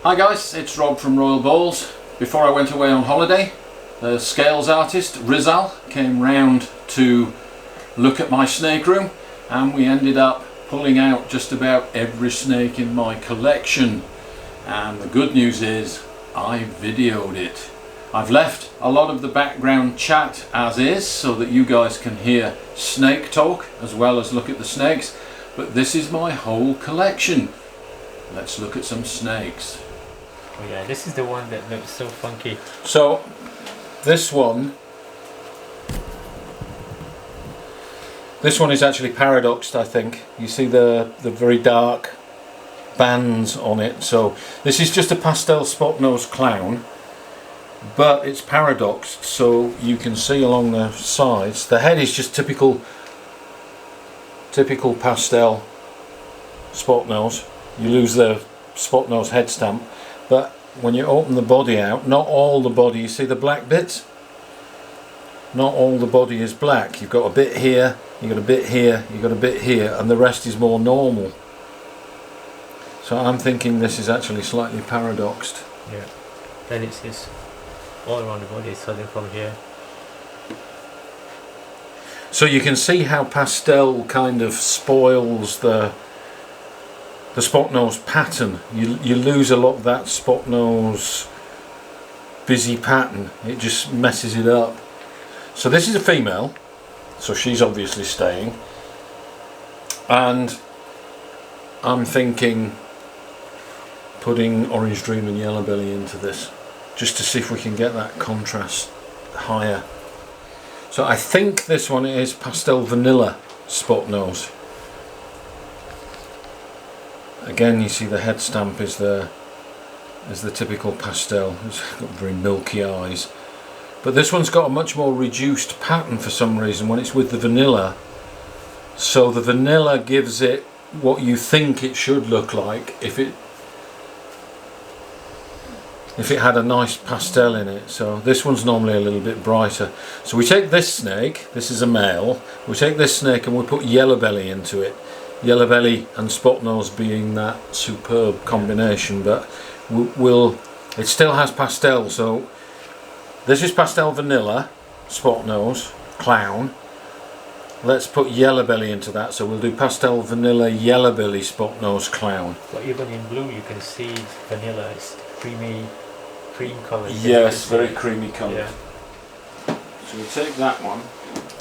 Hi guys, it's Rob from Royal Balls. Before I went away on holiday, the scales artist Rizal came round to look at my snake room, and we ended up pulling out just about every snake in my collection. And the good news is I videoed it. I've left a lot of the background chat as is so that you guys can hear snake talk as well as look at the snakes, but this is my whole collection. Let's look at some snakes. Oh yeah, this is the one that looks so funky. So this one is actually paradoxed, I think. You see the very dark bands on it. So this is just a pastel spot nose clown, but it's paradoxed, so you can see along the sides. The head is just typical pastel spot nose. You lose the spot nose head stamp, but when you open the body out, not all the body, you see the black bits? Not all the body is black. You've got a bit here, you've got a bit here, you've got a bit here, and the rest is more normal. So I'm thinking this is actually slightly paradoxed. Yeah. Then it's just all around the body, starting from here. So you can see how pastel kind of spoils the spot nose pattern. You lose a lot of that spot nose busy pattern. It just messes it up. So this is a female, so she's obviously staying, and I'm thinking putting Orange Dream and Yellow Belly into this just to see if we can get that contrast higher. So I think this one is pastel vanilla spot nose. Again, you see the head stamp is the typical pastel. It's got very milky eyes, but this one's got a much more reduced pattern for some reason when it's with the vanilla. So the vanilla gives it what you think it should look like if it had a nice pastel in it. So this one's normally a little bit brighter. So we take this snake, this is a male, we take this snake and we put Yellow Belly into it. Yellow Belly and spot nose being that superb combination, but it still has pastel. So this is pastel vanilla spot nose clown. Let's put Yellow Belly into that, so we'll do pastel vanilla Yellow Belly spot nose clown. But even in blue you can see vanilla is cream coloured. Yes, very creamy coloured. Yeah. So we take that one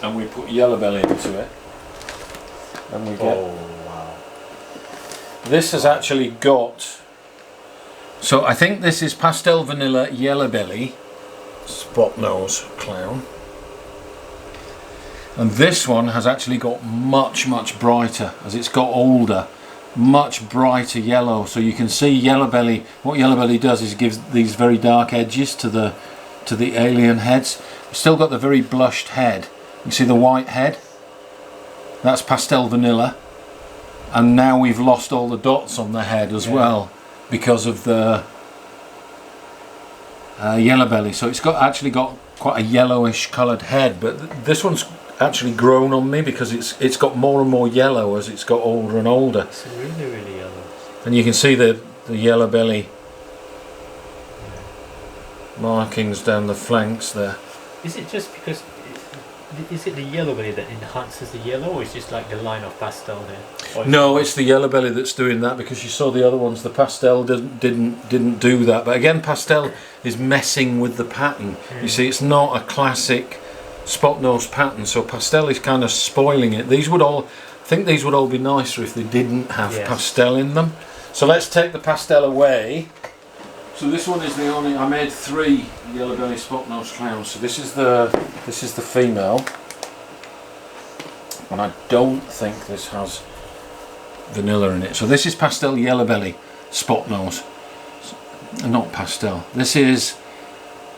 and we put Yellow Belly into it, and we get. Oh wow! This has actually got. So I think this is pastel vanilla Yellow Belly spot nose clown, and this one has actually got much brighter as it's got older. Much brighter yellow, so you can see Yellow Belly. What Yellow Belly does is gives these very dark edges to the alien heads. We've still got the very blushed head. You see the white head? That's pastel vanilla, and now we've lost all the dots on the head as well because of the Yellow Belly. So it's actually got quite a yellowish coloured head, but this one's actually grown on me because it's got more and more yellow as it's got older and older. It's really yellow. And you can see the Yellow Belly markings down the flanks there. Is it just because is it the Yellow Belly that enhances the yellow, or is it just like the line of pastel there? No, it's the Yellow Belly that's doing that, because you saw the other ones, the pastel didn't do that. But again, pastel is messing with the pattern. You see, it's not a classic spot nose pattern, so pastel is kind of spoiling it. I think these would all be nicer if they didn't have pastel in them. So let's take the pastel away. So this one is the only. I made 3 Yellow Belly spot nose clowns. So this is the female, and I don't think this has vanilla in it. So this is pastel Yellow Belly spot nose, not pastel. This is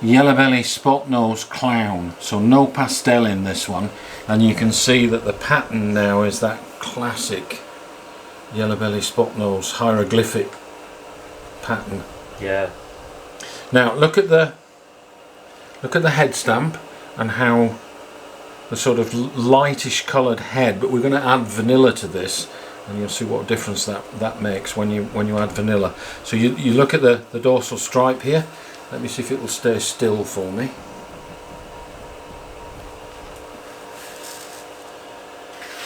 Yellow Belly spot nose clown, so no pastel in this one, and you can see that the pattern now is that classic Yellow Belly spot nose hieroglyphic pattern. Yeah. Now look at the head stamp and how the sort of lightish coloured head, but we're going to add vanilla to this, and you'll see what a difference that makes when you add vanilla. So you look at the dorsal stripe here. Let me see if it will stay still for me.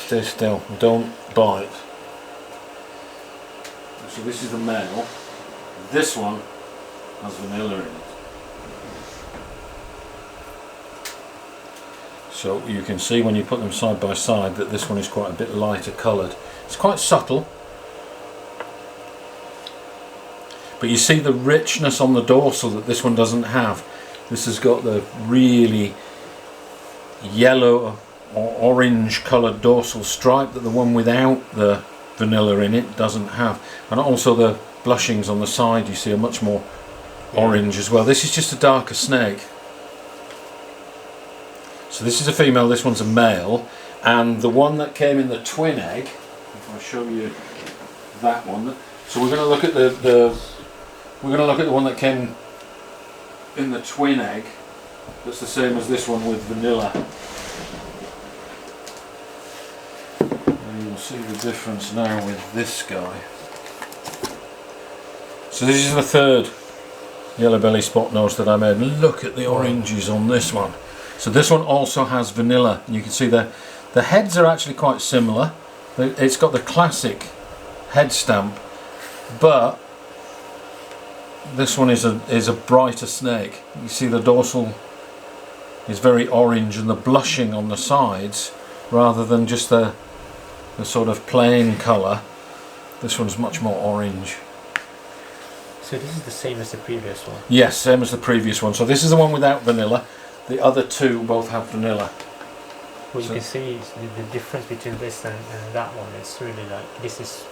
Stay still, don't bite. So this is the male. This one has vanilla in it. So you can see when you put them side by side that this one is quite a bit lighter coloured. It's quite subtle, but you see the richness on the dorsal that this one doesn't have. This has got the really yellow or orange coloured dorsal stripe that the one without the vanilla in it doesn't have. And also the blushings on the side you see are much more orange as well. This is just a darker snake. So this is a female, this one's a male, and the one that came in the twin egg, if I show you that one. So we're going to look at the one that came in the twin egg. That's the same as this one with vanilla. And you'll see the difference now with this guy. So this is the third yellow belly spot nose that I made. Look at the oranges on this one. So this one also has vanilla. You can see the heads are actually quite similar. It's got the classic head stamp, but this one is a brighter snake. You see the dorsal is very orange, and the blushing on the sides, rather than just the sort of plain colour, this one's much more orange. So this is the same as the previous one? Yes, same as the previous one. So this is the one without vanilla. The other two both have vanilla. Well, you can see the difference between this and that one. It's really like, this is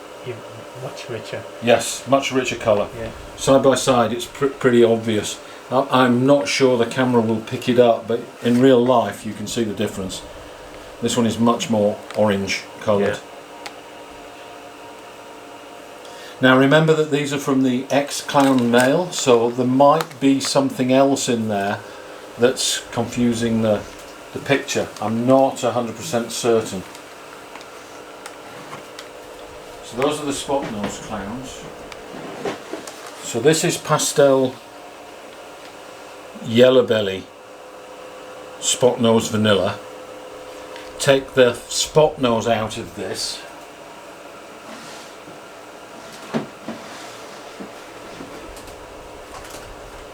much richer. Yes, much richer colour. Yeah. Side by side it's pretty obvious. I'm not sure the camera will pick it up, but in real life you can see the difference. This one is much more orange coloured. Yeah. Now remember that these are from the X-Clown male, so there might be something else in there that's confusing the picture. I'm not 100% certain. So those are the spot nose clowns. So this is pastel yellow belly spot nose vanilla. Take the spot nose out of this.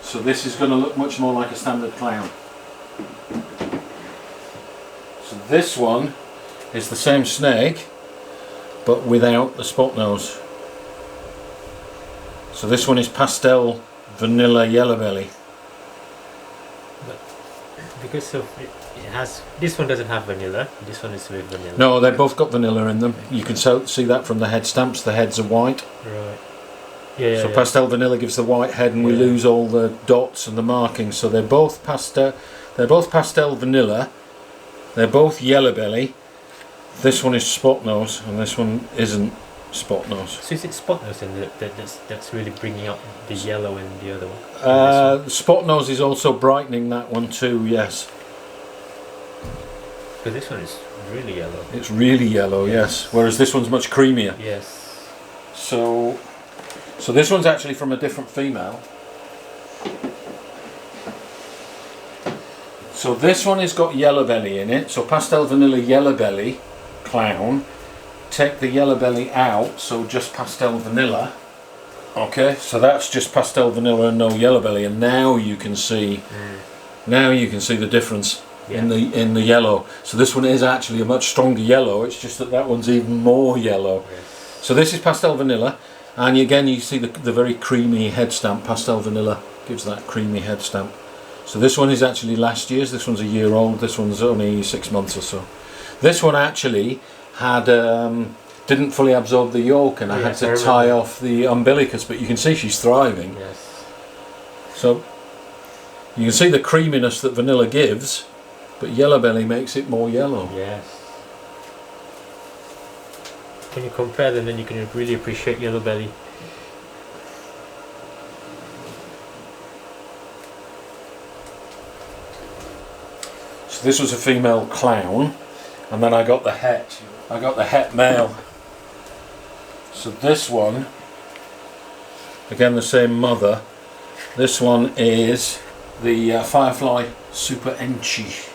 So this is going to look much more like a standard clown. So this one is the same snake, but without the spot nose. So this one is pastel vanilla yellow belly. But because of it has, this one doesn't have vanilla. This one is with vanilla. No, they've both got vanilla in them. You can see that from the head stamps. The heads are white. Right. Yeah, so pastel vanilla gives the white head, and we lose all the dots and the markings. So they're both pastel. They're both pastel vanilla. They're both yellow belly. This one is spot nose, and this one isn't spot nose. So is it spot nose then that's really bringing up the yellow in the other one? The spot nose is also brightening that one too. Yes. But this one is really yellow. It's really yellow. Yes. Whereas this one's much creamier. Yes. So this one's actually from a different female. So this one has got yellow belly in it. So pastel vanilla yellow belly clown. Take the yellow belly out, so just pastel vanilla. Okay, so that's just pastel vanilla and no yellow belly, and now you can see the difference in the yellow. So this one is actually a much stronger yellow. It's just that one's even more yellow. Yes. So this is pastel vanilla. And again, you see the very creamy head stamp. Pastel vanilla gives that creamy head stamp. So this one is actually last year's. This one's a year old. This one's only 6 months or so. This one actually had didn't fully absorb the yolk, and I had to tie off the umbilicus. But you can see she's thriving. Yes. So you can see the creaminess that vanilla gives, but yellow belly makes it more yellow. Yes. When you compare them, then you can really appreciate yellow belly. So this was a female clown, and then I got the het. I got the het male. So this one, again the same mother. This one is the Firefly Super Enchi.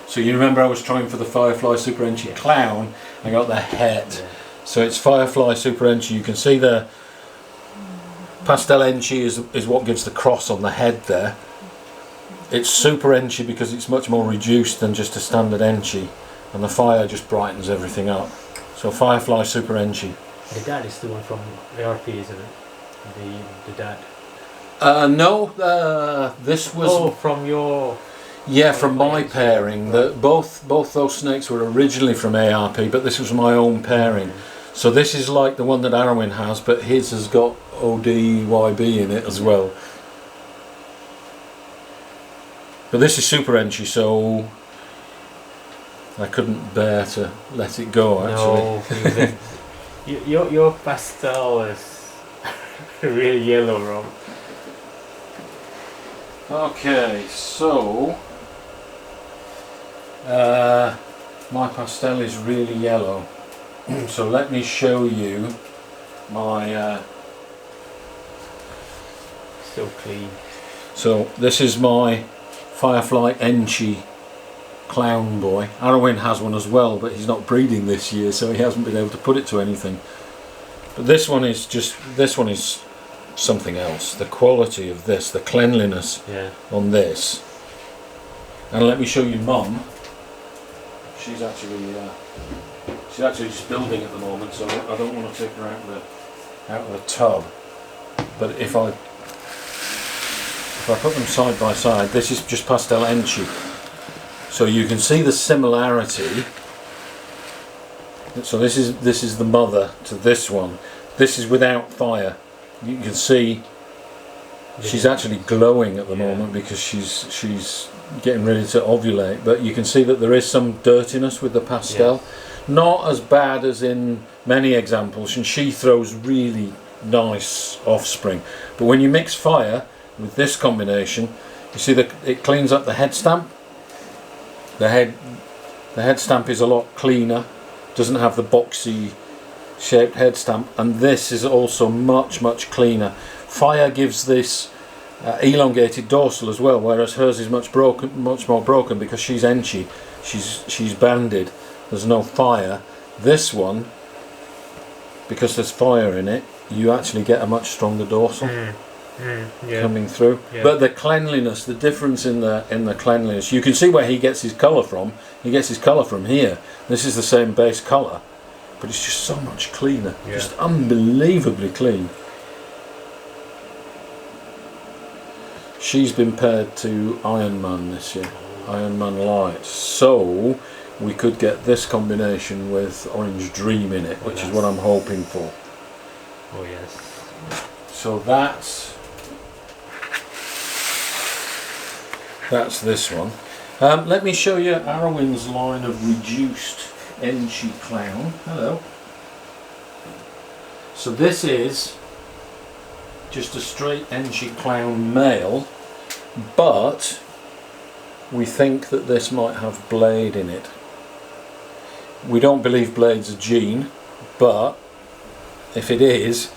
So you remember I was trying for the Firefly Super Enchi clown, I got the head. Yeah. So it's Firefly Super Enchi. You can see the pastel Enchi is what gives the cross on the head there. It's Super Enchi because it's much more reduced than just a standard Enchi, and the fire just brightens everything up. So Firefly Super Enchi. The dad is the one from ARP, isn't it? The dad. No, this was from your. yeah, from my pairing. Both those snakes were originally from ARP, but this was my own pairing. So this is like the one that Arwin has, but his has got ODYB in it as well. But this is Super Enchi, so I couldn't bear to let it go. Actually, no, your pastel is really yellow, Rob. Okay, so my pastel is really yellow. So let me show you my. So clean. So this is my Firefly Enchi clown boy. Arwin has one as well, but he's not breeding this year, so he hasn't been able to put it to anything. But this one is something else. The quality of this, the cleanliness on this. And let me show you Mum. She's actually just building at the moment, so I don't want to take her out of the tub. But if I put them side by side, this is just pastel Enchi. So you can see the similarity. So this is the mother to this one. This is without fire. You can see she's actually glowing at the moment because she's getting ready to ovulate. But you can see that there is some dirtiness with the pastel. Not as bad as in many examples, and she throws really nice offspring. But when you mix fire with this combination, you see that it cleans up the head stamp. The head stamp is a lot cleaner, doesn't have the boxy shaped head stamp, and this is also much cleaner. Fire gives this elongated dorsal as well, whereas hers is much more broken because she's Enchi, she's banded. There's no fire. This one, because there's fire in it, you actually get a much stronger dorsal coming through. But the cleanliness, the difference in the cleanliness, you can see where he gets his colour from. He gets his colour from here. This is the same base colour, but it's just so much cleaner, just unbelievably clean. She's been paired to Iron Man this year, Iron Man Light, so we could get this combination with Orange Dream in it, which is what I'm hoping for. Oh yes. So that's this one. Let me show you Arwin's line of reduced Enchi clown. Hello. So this is just a straight Enchi clown male, but we think that this might have blade in it. We don't believe blade's a gene, but if it is,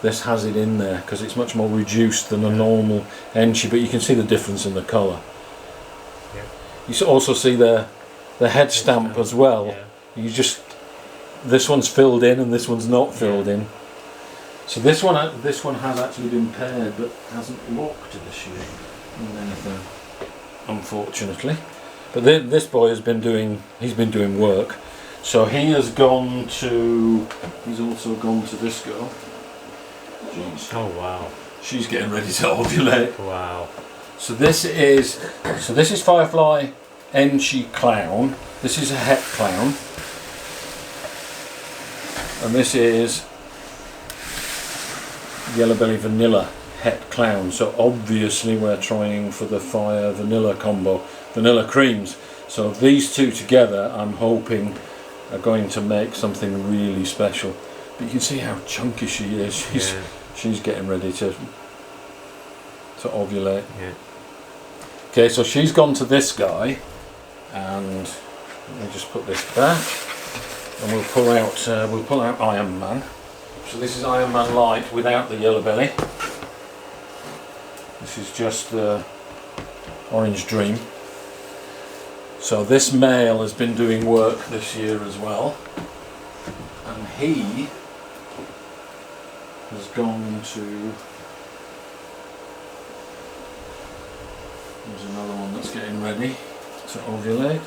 this has it in there because it's much more reduced than a normal Enchi, but you can see the difference in the colour. You also see the head stamp as well. This one's filled in and this one's not filled in. So this one has actually been paired but hasn't locked this year with anything, unfortunately. But this boy has been doing work. So he has gone to. He's also gone to this girl. Jeez. Oh wow. She's getting ready to ovulate. Wow. So this is Firefly Enchi clown. This is a het clown, and this is Yellow Belly Vanilla het clown. So obviously we're trying for the fire vanilla combo, vanilla creams. So these two together, I'm hoping, are going to make something really special. But you can see how chunky she is. She's getting ready to ovulate. Yeah. Okay, so she's gone to this guy, and let me just put this back, and we'll pull out Iron Man. So this is Iron Man Light without the yellow belly. This is just the Orange Dream. So this male has been doing work this year as well, and he has gone to, there's another one that's getting ready to ovulate.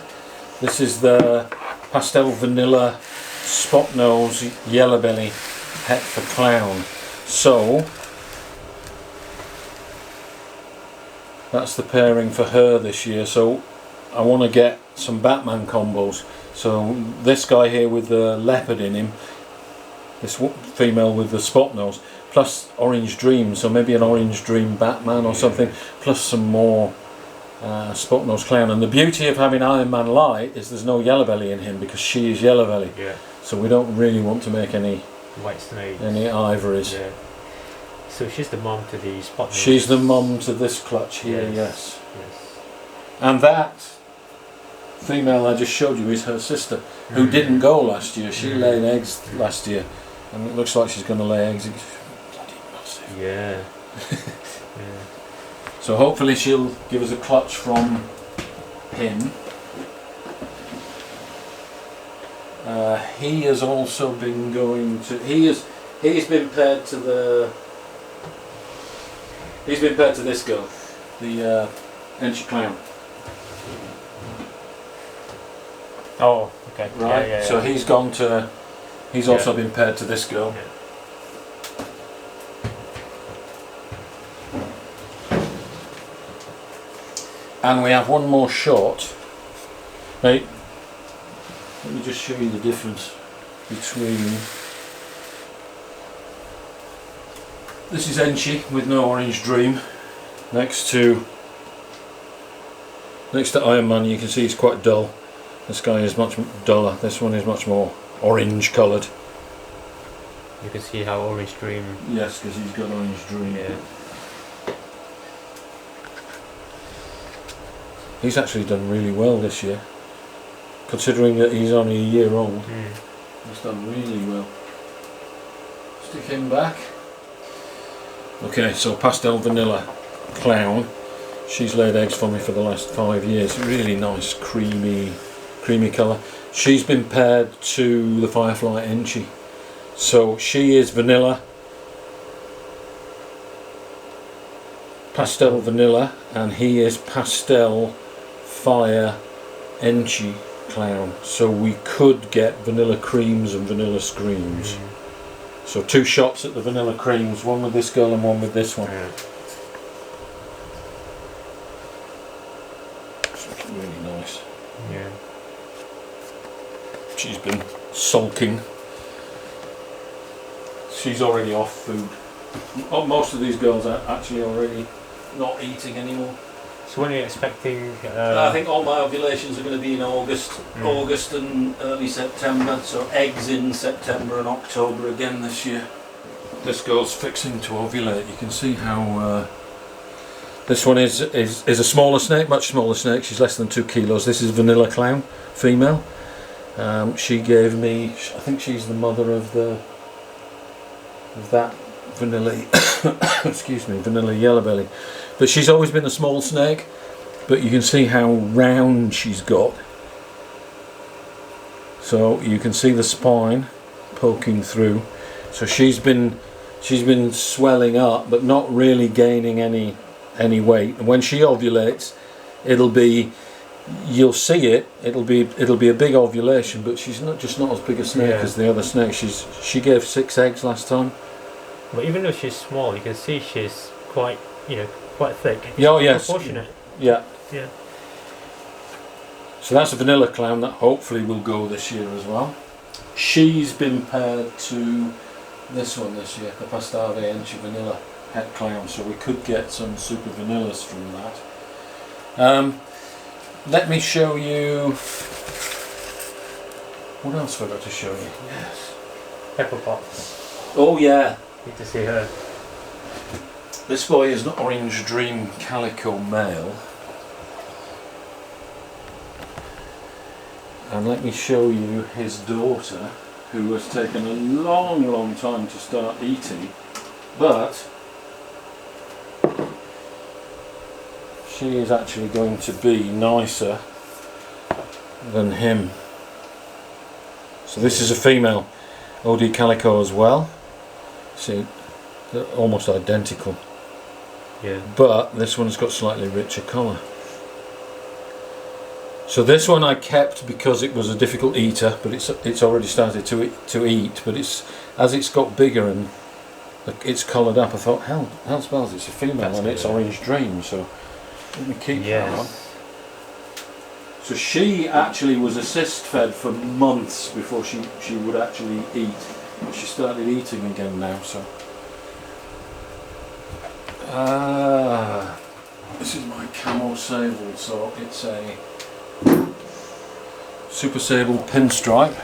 This is the Pastel Vanilla Spot Nose Yellow Belly Het for Clown. So that's the pairing for her this year. So I want to get some Batman combos. So this guy here with the leopard in him, this female with the spot nose, plus Orange Dream, so maybe an Orange Dream Batman or something, plus some more spot nose clown. And the beauty of having Iron Man Light is there's no yellow belly in him because she is yellow belly. Yeah. So we don't really want to make any White snakes. any ivories. Yeah. So she's the mom to the spot nose. She's the mum to this clutch here, yes. Yes. And that female I just showed you is her sister, who didn't go last year. She laid eggs last year, and it looks like she's going to lay eggs. It's bloody massive. Yeah. Yeah. So hopefully she'll give us a clutch from him. He has also been going to. He's been paired to the. He's been paired to this girl, the Enchi Clown. Oh, okay. Right. Yeah. So he's gone to. He's also been paired to this girl. Yeah. And we have one more shot. Right. Let me just show you the difference between. This is Enchi with no Orange Dream. Next to Iron Man, you can see it's quite dull. This guy is much duller. This one is much more orange coloured. You can see how Orange Dream. Yes, because he's got Orange Dream. Yeah. He's actually done really well this year, considering that he's only a year old. He's done really well. Stick him back. Okay, so Pastel Vanilla Clown. She's laid eggs for me for the last 5 years. Really nice, creamy colour. She's been paired to the Firefly Enchi. So she is vanilla, Pastel Vanilla, and he is Pastel Fire Enchi Clown. So we could get vanilla creams and vanilla screams. So 2 shots at the vanilla creams, one with this girl and one with this one. Yeah. It's really nice. Yeah. She's been sulking. She's already off food. Most of these girls are actually already not eating anymore. So when are you expecting? I think all my ovulations are going to be in August and early September. So eggs in September and October again this year. This girl's fixing to ovulate. You can see how this one is a smaller snake, much smaller snake. She's less than 2 kilos. This is Vanilla Clown, female. She gave me. I think she's the mother of that vanilla. Excuse me, vanilla yellow belly. But she's always been a small snake, but you can see how round she's got. So you can see the spine poking through. So she's been swelling up, but not really gaining any weight. And when she ovulates, you'll see it. It'll be a big ovulation, but she's not as big a snake as the other snake. She gave 6 eggs last time. But even though she's small, you can see she's quite thick. Oh yes. Proportionate. Yeah. Yeah. So that's a vanilla clown that hopefully will go this year as well. She's been paired to this one this year, the Pastave Enchi Vanilla Het Clown, so we could get some super vanillas from that. Let me show you. What else have I got to show you? Yes. Pepper pots. Oh yeah. Need to see her. This boy is an Orange Dream Calico male. And let me show you his daughter. who has taken a long time to start eating, but she is actually going to be nicer than him. So this is a female OD calico as well. See, they're almost identical. Yeah. But this one's got slightly richer colour. So this one I kept because it was a difficult eater, but it's already started to eat. But as it's got bigger and it's coloured up, I thought, hell spells, it's a female. That's and it's Orange Dream. So let me keep that one. So she actually was assist fed for months before she would actually eat. But she started eating again now. So this is my camo sable. So it's a Super Sable Pinstripe.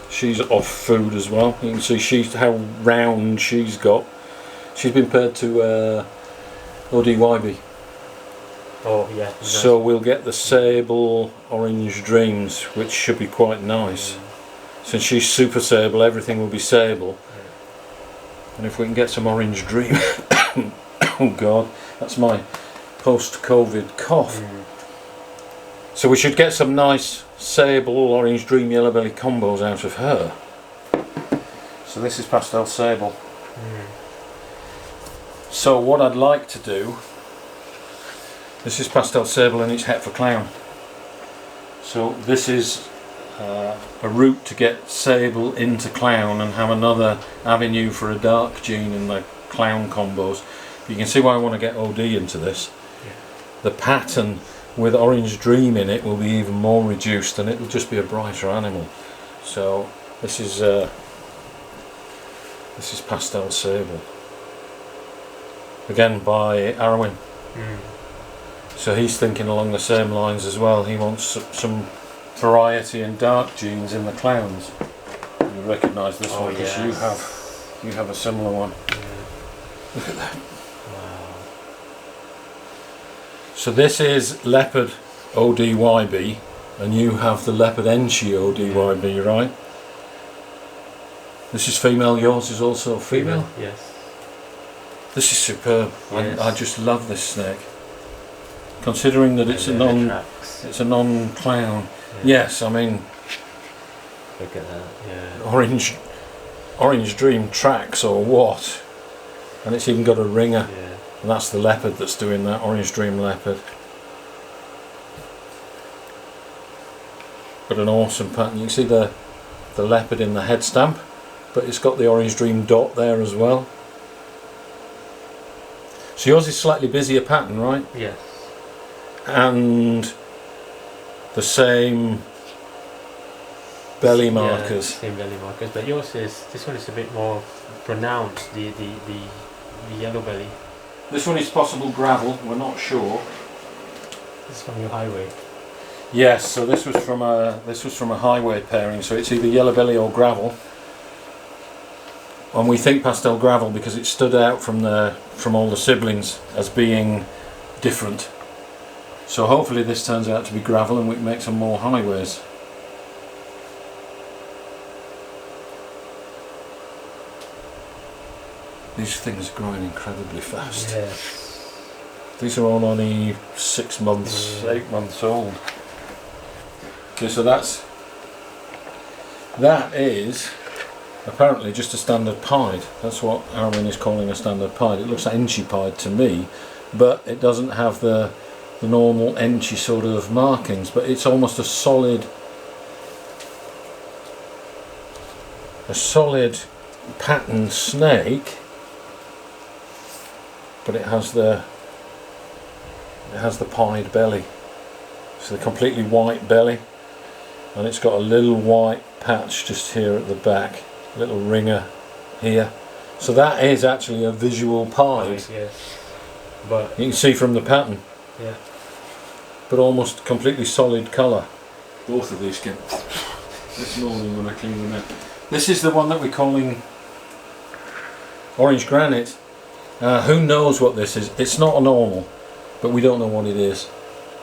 She's off food as well. You can see how round she's got. She's been paired to ODYB. Oh yeah. So we'll get the Sable Orange Dreams, which should be quite nice. Since she's Super Sable, everything will be sable. And if we can get some Orange Dream, oh god, that's my post-COVID cough. So we should get some nice Sable Orange Dream Yellow Belly combos out of her. So this is Pastel Sable. So what I'd like to do, this is Pastel Sable and it's Het for Clown. So this is a route to get Sable into Clown and have another avenue for a dark gene in the Clown combos. You can see why I want to get OD into this. The pattern with Orange Dream in it will be even more reduced and it will just be a brighter animal. So this is Pastel Sable, again by Arwin. So he's thinking along the same lines as well. He wants some variety and dark genes in the clowns. You recognise this one because you have a similar one. Look at that. So this is Leopard ODYB and you have the Leopard Enchi ODYB, right? This is female, yours is also female? Yes. This is superb. Yes. I just love this snake. Considering that it's a non-clown. Yes, I mean, look at that. Yeah. Orange Dream tracks or what? And it's even got a ringer. Yeah. And that's the leopard that's doing that, Orange Dream leopard. But an awesome pattern. You can see the leopard in the head stamp, but it's got the Orange Dream dot there as well. So yours is slightly busier pattern, right? Yes. And the same belly markers. Yeah, same belly markers, but this one is a bit more pronounced. The yellow belly. This one is possible gravel. We're not sure. This is from your highway. Yes. So this was from a highway pairing. So it's either yellow belly or gravel. And we think pastel gravel because it stood out from all the siblings as being different. So hopefully this turns out to be gravel and we can make some more highways. These things are growing incredibly fast. Yes. These are all only 6 months, 8 months old. Okay, so that is apparently just a standard pied. That's what Arwin is calling a standard pied. It looks like Enchi pied to me, but it doesn't have the normal Enchi sort of markings, but it's almost a solid patterned snake, but it has the pied belly. So the completely white belly, and it's got a little white patch just here at the back, a little ringer here. So that is actually a visual pied. Yes. But you can see from the pattern. Yeah. But almost completely solid colour. Both of these came this morning when I cleaned them out. This is the one that we're calling Orange Granite. Who knows what this is? It's not a normal, but we don't know what it is.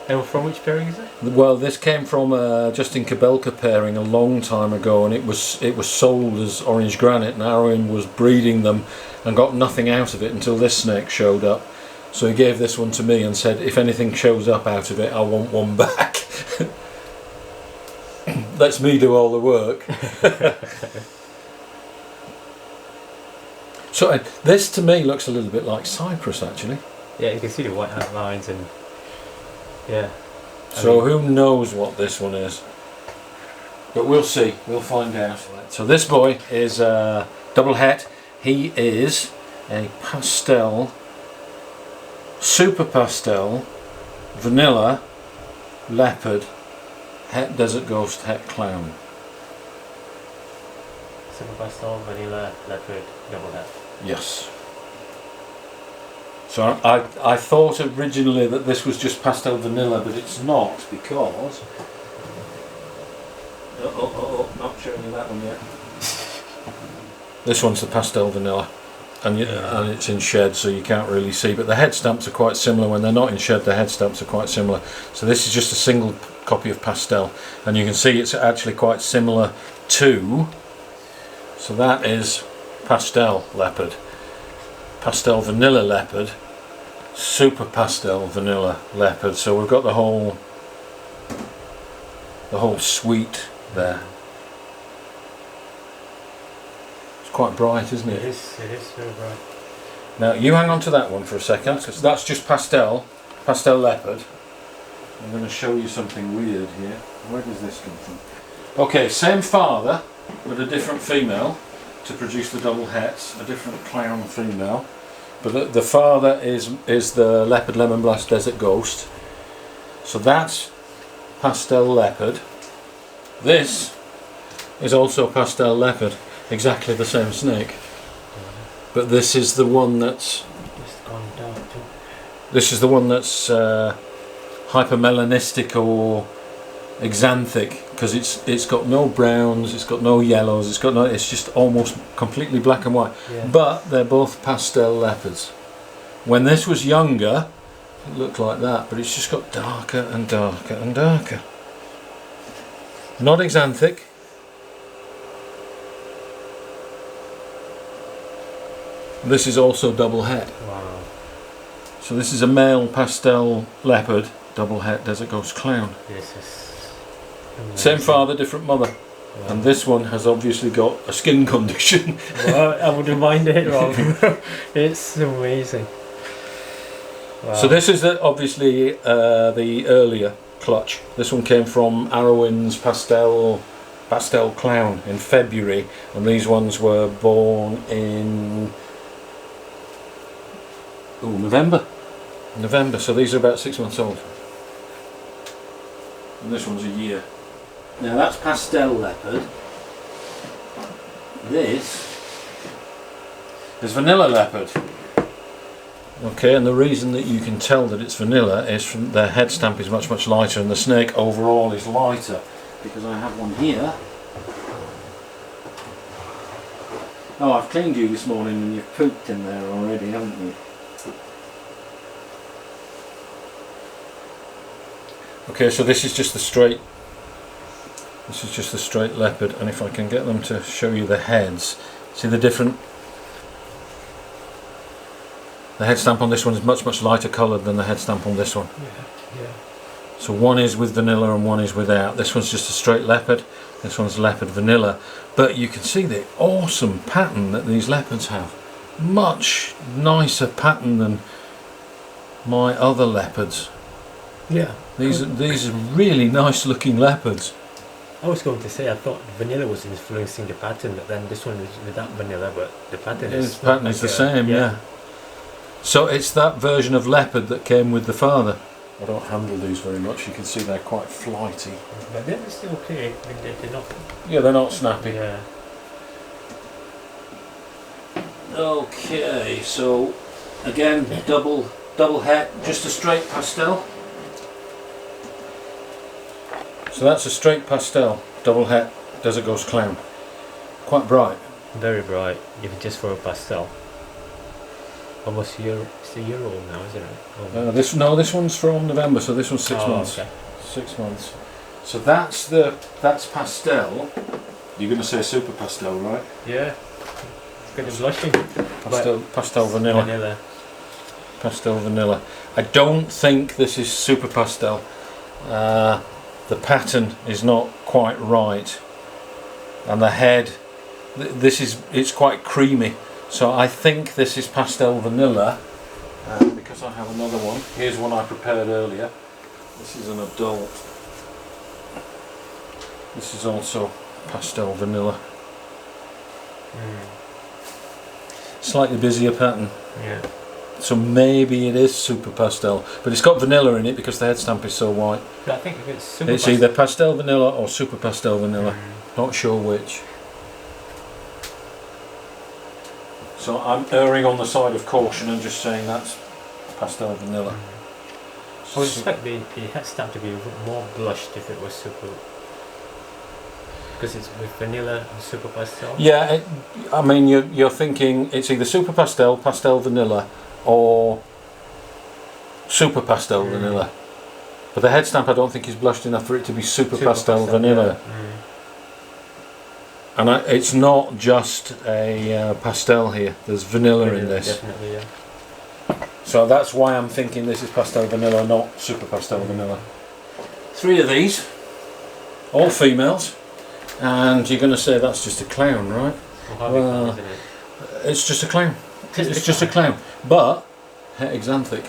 And from which pairing is it? Well, this came from Justin Kabelka pairing a long time ago, and it was sold as orange granite, and Arwen was breeding them and got nothing out of it until this snake showed up. So he gave this one to me and said, if anything shows up out of it, I want one back. Lets me do all the work. So this to me looks a little bit like cypress, actually. Yeah, you can see the white outlines and yeah. So who knows what this one is? But we'll see. We'll find out. So this boy is double het. He is a pastel, super pastel, vanilla, leopard, het desert ghost, het clown. Super pastel, vanilla, leopard, double het. Yes. So I thought originally that this was just pastel vanilla, but it's not, because not showing you that one yet. This one's the pastel vanilla, and it's in shed, so you can't really see, but the head stamps are quite similar. When they're not in shed, the head stamps are quite similar. So this is just a single copy of pastel, and you can see it's actually quite similar to, so that is pastel leopard, pastel vanilla leopard, super pastel vanilla leopard. So we've got the whole suite there. It's quite bright, isn't it? It is very bright. Now you hang on to that one for a second, because that's just pastel leopard. I'm going to show you something weird here. Where does this come from? Okay, same father, but a different female to produce the double hets, a different clown female. But the father is the leopard lemon blast desert ghost. So that's pastel leopard. This is also pastel leopard, exactly the same snake. But this is the one that's Just gone down too. this is the one that's hypermelanistic or exanthic, because it's got no browns, it's got no yellows, it's just almost completely black and white. Yeah. But they're both pastel leopards. When this was younger, it looked like that, but it's just got darker and darker and darker. Not exanthic. This is also double het. Wow. So this is a male pastel leopard, double het desert ghost clown. This is amazing. Same father, different mother. Wow. And this one has obviously got a skin condition. Well, I wouldn't mind it, Rob. It's amazing. Wow. So this is obviously the earlier clutch. This one came from Arwen's pastel clown in February, and these ones were born in November. So these are about 6 months old, and this one's a year. Now that's pastel leopard. This is vanilla leopard. Okay, and the reason that you can tell that it's vanilla is from their head stamp is much lighter, and the snake overall is lighter, because I have one here. Oh, I've cleaned you this morning and you've pooped in there already, haven't you? Okay, so this is just the straight. This is just the straight leopard, and if I can get them to show you the heads, see the different. The head stamp on this one is much lighter coloured than the head stamp on this one. Yeah. So one is with vanilla and one is without. This one's just a straight leopard. This one's leopard vanilla. But you can see the awesome pattern that these leopards have. Much nicer pattern than my other leopards. Yeah. These are really nice looking leopards. I was going to say I thought vanilla was influencing the pattern, but then this one is without vanilla, but the pattern is. The pattern like is the same, yeah. So it's that version of leopard that came with the father. I don't handle these very much. You can see they're quite flighty. But they're still okay. I mean, they're not. Yeah, they're not snappy. Yeah. Okay, so again, double het, just a straight pastel. So that's a straight pastel, double het, desert ghost clown. Quite bright. Very bright, even just for a pastel. almost a year. It's a year old now, isn't it? Oh. This one's from November, so this one's 6 months. Okay. 6 months. So that's pastel. You're going to say super pastel, right? Yeah. It's kind of blushing. Pastel vanilla. Pastel vanilla. I don't think this is super pastel. The pattern is not quite right, and the head. It's quite creamy. So I think this is pastel vanilla. Because I have another one. Here's one I prepared earlier. This is an adult. This is also pastel vanilla. Slightly busier pattern. Yeah. So maybe it is super pastel, but it's got vanilla in it because the head stamp is so white. But I think if it's super It's either pastel vanilla or super pastel vanilla. Not sure which. So I'm erring on the side of caution and just saying that's pastel vanilla. I would expect the head stamp to be more blushed if it was super, because it's with vanilla and super pastel. Yeah, I mean you're thinking it's either super pastel, pastel vanilla, or super pastel vanilla. But the head stamp I don't think is blushed enough for it to be super pastel vanilla. And it's not just a pastel here. There's vanilla in this. Definitely, yeah. So that's why I'm thinking this is pastel vanilla, not super pastel vanilla. 3 of these, all females, and you're going to say that's just a clown, right? Well, isn't it? It's just a clown. It's just a clown, but exanthic.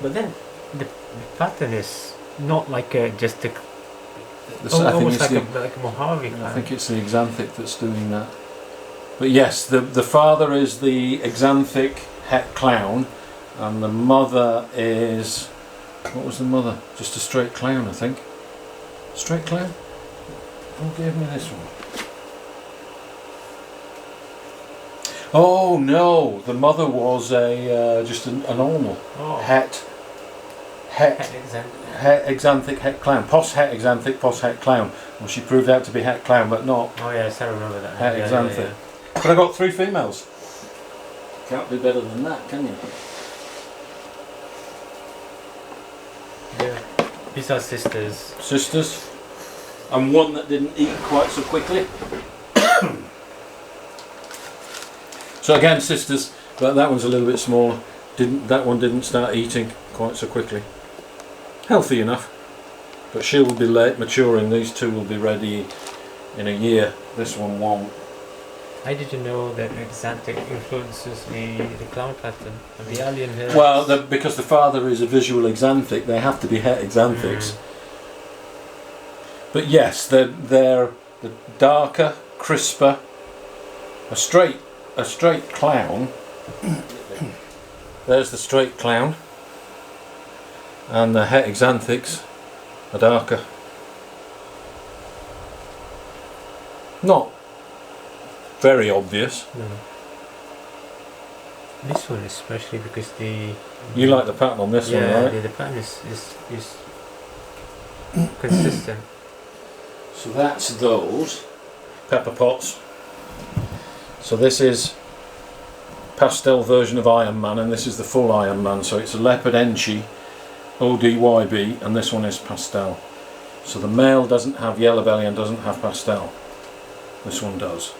But then the pattern is not like just a. I think almost it's like a Mojave clown. I think it's the exanthic that's doing that. But yes, the father is the exanthic het clown, and the mother is, what was the mother? Just a straight clown, I think. Straight clown? Who gave me this one? Oh no, the mother was just a normal het exanthic het clown. Pos het exanthic, pos het clown. Well, she proved out to be het clown, but not. Oh yes, I remember that. Het exanthic. But I got 3 females. Can't do better than that, can you? Yeah. These are sisters. Sisters. And one that didn't eat quite so quickly. So again, sisters, but that one's a little bit smaller. That one didn't start eating quite so quickly. Healthy enough, but she will be late maturing. These 2 will be ready in a year. This one won't. How did you know that exanthic influences the clown pattern and the alien hair? Well, because the father is a visual exanthic, they have to be het exanthics. But yes, they're the darker, crisper, a straight clown. There's the straight clown, and the het exanthics are darker. Not very obvious. No. This one especially because You like the pattern on this one, right? Yeah, the pattern is consistent. So that's those pepper pots. So this is pastel version of Iron Man, and this is the full Iron Man. So it's a leopard enchi, ODYB, and this one is pastel. So the male doesn't have yellow belly and doesn't have pastel. This one does.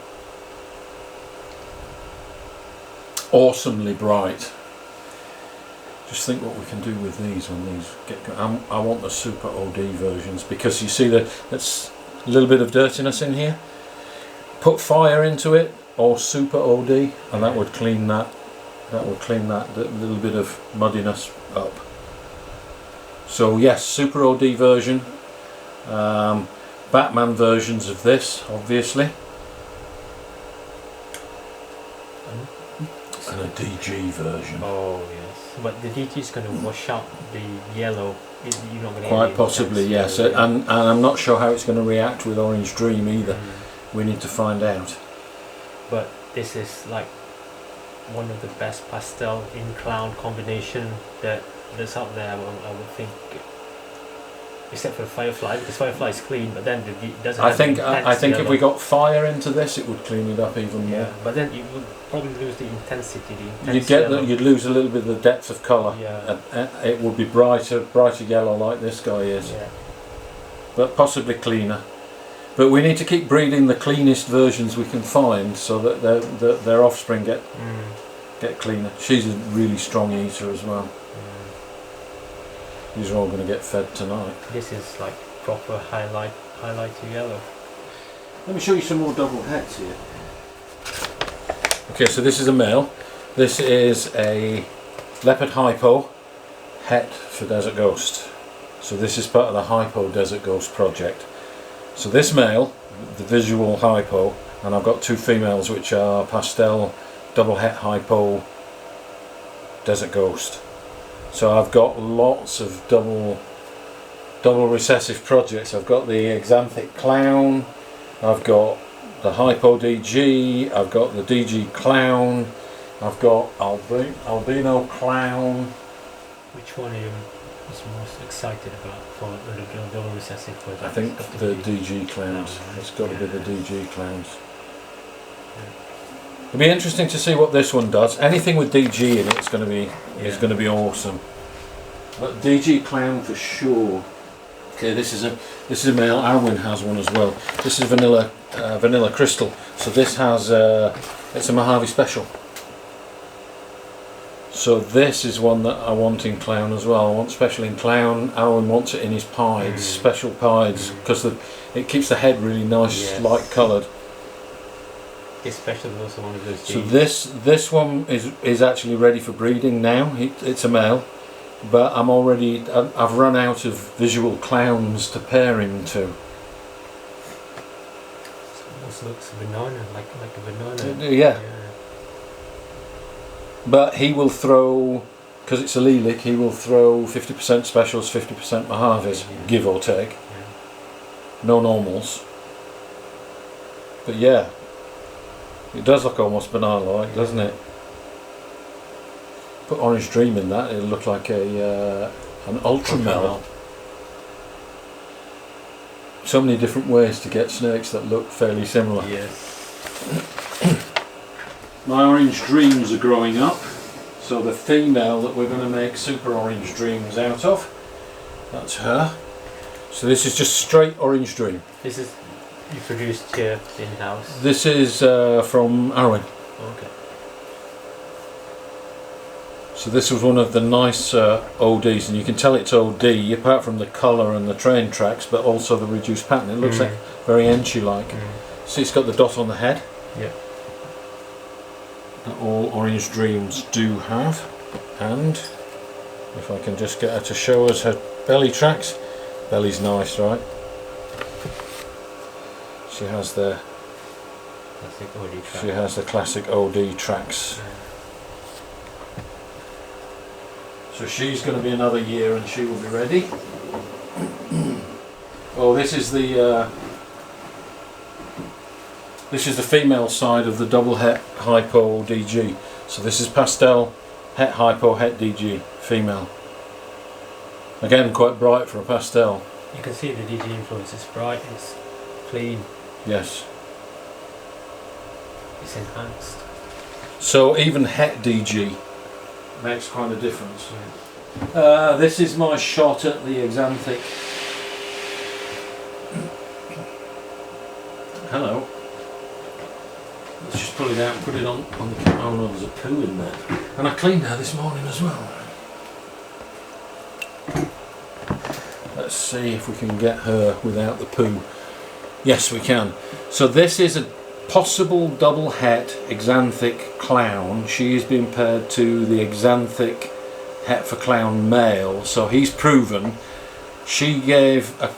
Awesomely bright. Just think what we can do with these when these get going. I want the super OD versions, because you see that's a little bit of dirtiness in here. Put fire into it, or super OD, and that would clean that. That would clean that little bit of muddiness up. So yes, super OD version. Batman versions of this, obviously. And a DG version. Oh yes, but the DG is going to wash out the yellow. You're not going to Quite possibly, yes. And I'm not sure how it's going to react with Orange Dream either. We need to find out. But this is like one of the best pastel in clown combination that's out there. I would think except for the firefly, because firefly is clean, but then it doesn't. I have think the I intense think if yellow. we got fire into this, it would clean it up even more. Yeah, but then you would probably lose the intensity. You'd lose a little bit of the depth of colour. Yeah. It would be brighter yellow like this guy is, Yeah. but possibly cleaner. But we need to keep breeding the cleanest versions we can find, so that their offspring get cleaner. She's a really strong eater as well. These are all going to get fed tonight. This is like proper highlighter yellow. Let me show you some more double hets here. Okay, so this is a male. This is a leopard hypo het for Desert Ghost. So this is part of the Hypo Desert Ghost project. So this male, the visual hypo, and I've got two females which are pastel double het hypo Desert Ghost. So I've got lots of double recessive projects. I've got the Exanthic Clown, I've got the Hypo DG, I've got the DG Clown, I've got Albino Clown. Which one are you most excited about for the double recessive project? I think the DG Clowns. It's got to be the DG Clowns. It'll be interesting to see what this one does. Anything with DG in it is going to be awesome. But DG Clown for sure. Okay, this is a male. Arwen has one as well. This is vanilla crystal. So this has it's a Mojave special. So this is one that I want in Clown as well. I want special in Clown. Arwen wants it in his pieds, special pieds, because it keeps the head really nice, light coloured. This special is also one of those. So this one is actually ready for breeding now. It's a male, but I've run out of visual clowns to pair him to. It almost looks banana, like a banana. Yeah. But he will throw, because it's a lilac, he will throw 50% specials, 50% Mojaves, give or take. Yeah. No normals. But yeah, it does look almost banana-like, doesn't it? Put Orange Dream in that, it'll look like an ultramel. So many different ways to get snakes that look fairly similar. Yes. My Orange Dreams are growing up, so the female that we're going to make Super Orange Dreams out of, that's her. So this is just straight Orange Dream. This is you produced here in-house? This is from Arwen. Okay. So this was one of the nice ODs, and you can tell it's OD apart from the colour and the train tracks, but also the reduced pattern. It looks like very Enchi-like. See, it's got the dot on the head. Yeah. That all Orange Dreams do have. And if I can just get her to show us her belly tracks. Belly's nice, right? She has the classic OD track. She has the classic OD tracks. Yeah. So she's going to be another year and she will be ready. Oh, this is the female side of the double het hypo DG. So this is pastel het hypo het DG female. Again, quite bright for a pastel. You can see the DG influence. It's bright. It's clean. Yes. It's enhanced. So even het DG makes quite a difference. Yeah. This is my shot at the Exanthic. Hello. Let's just pull it out and put it on the camera. Oh no, there's a poo in there. And I cleaned her this morning as well. Let's see if we can get her without the poo. Yes, we can. So this is a possible double het Exanthic clown. She is being paired to the Exanthic het for clown male. So he's proven. She gave a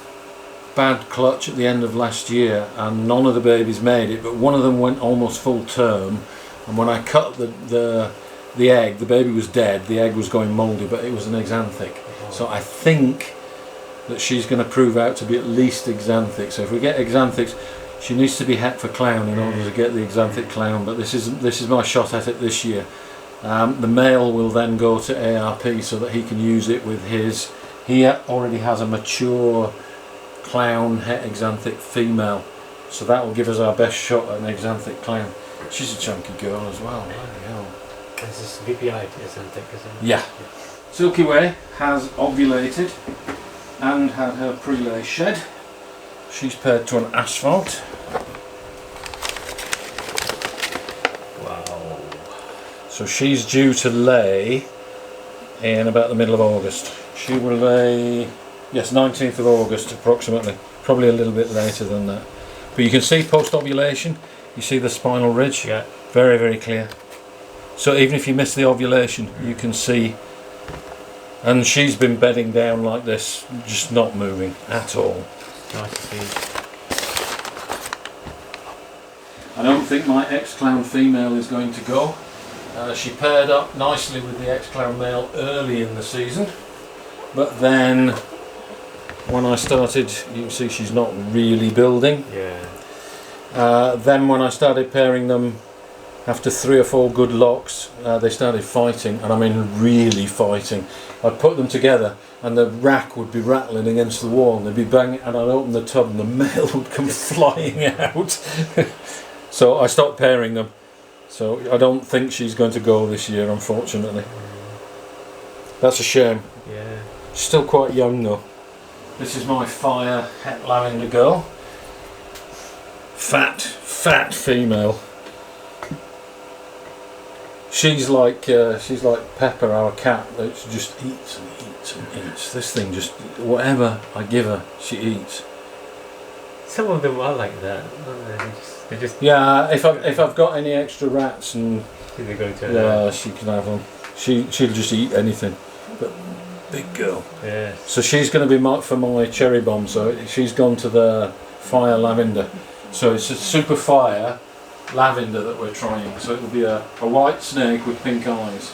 bad clutch at the end of last year and none of the babies made it, but one of them went almost full term, and when I cut the egg, the baby was dead, the egg was going mouldy, but it was an Exanthic. So I think that she's going to prove out to be at least Exanthic. So if we get Exanthics, she needs to be het for clown in order to get the Exanthic clown, but this is my shot at it this year. The male will then go to ARP so that he can use it with his he already has a mature clown het exanthic female, so that will give us our best shot at an exanthic clown. She's a chunky girl as well. Bloody hell. This is VPI, isn't it? Yeah. Silky Way has ovulated and had her prelay shed. She's paired to an asphalt. Wow. So she's due to lay in about the middle of August. She will lay, yes, 19th of August approximately. Probably a little bit later than that. But you can see post-ovulation, you see the spinal ridge. Yeah. Very, very clear. So even if you miss the ovulation, you can see. And she's been bedding down like this, just not moving at all. Nice to see. I don't think my ex-clown female is going to go. She paired up nicely with the ex-clown male early in the season, but then when I started, you can see she's not really building. Yeah. Then when I started pairing them, after 3 or 4 good locks, they started fighting, and I mean really fighting. I'd put them together and the rack would be rattling against the wall and they'd be banging, and I'd open the tub and the male would come flying out. So I stopped pairing them. So I don't think she's going to go this year, unfortunately. That's a shame. Yeah. She's still quite young though. This is my fire het lavender girl. Fat female. She's like Pepper, our cat, that just eats and eats and eats. This thing just, whatever I give her, she eats. Some of them are like that. They just Yeah, if I've got any extra rats and they go to yeah, she can have them. She'll just eat anything. But big girl. Yeah. So she's going to be for my cherry bomb. So she's gone to the fire lavender. So it's a super fire lavender that we're trying. So it'll be a white snake with pink eyes.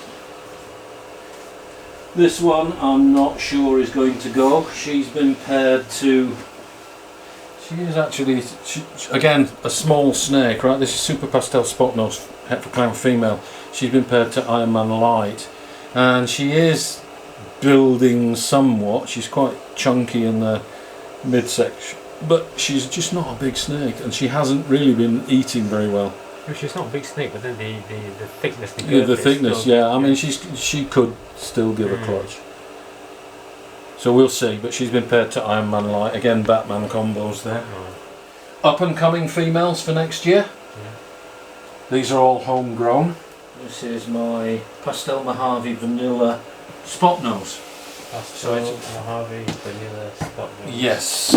This one I'm not sure is going to go. She's been paired to. She is actually, again, a small snake, right? This is Super Pastel Spot Nose Het for Clown female. She's been paired to Iron Man Light, and she is building somewhat. She's quite chunky in the midsection, but she's just not a big snake, and she hasn't really been eating very well. Well, she's not a big snake, but then the thickness, The thickness, yeah. I mean, she could still give a clutch. So we'll see, but she's been paired to Iron Man Light. Again, Batman combos there. Up and coming females for next year. Yeah. These are all homegrown. This is my Pastel Mojave Vanilla Spot Nose. Pastel Mojave Vanilla Spot Nose. Yes,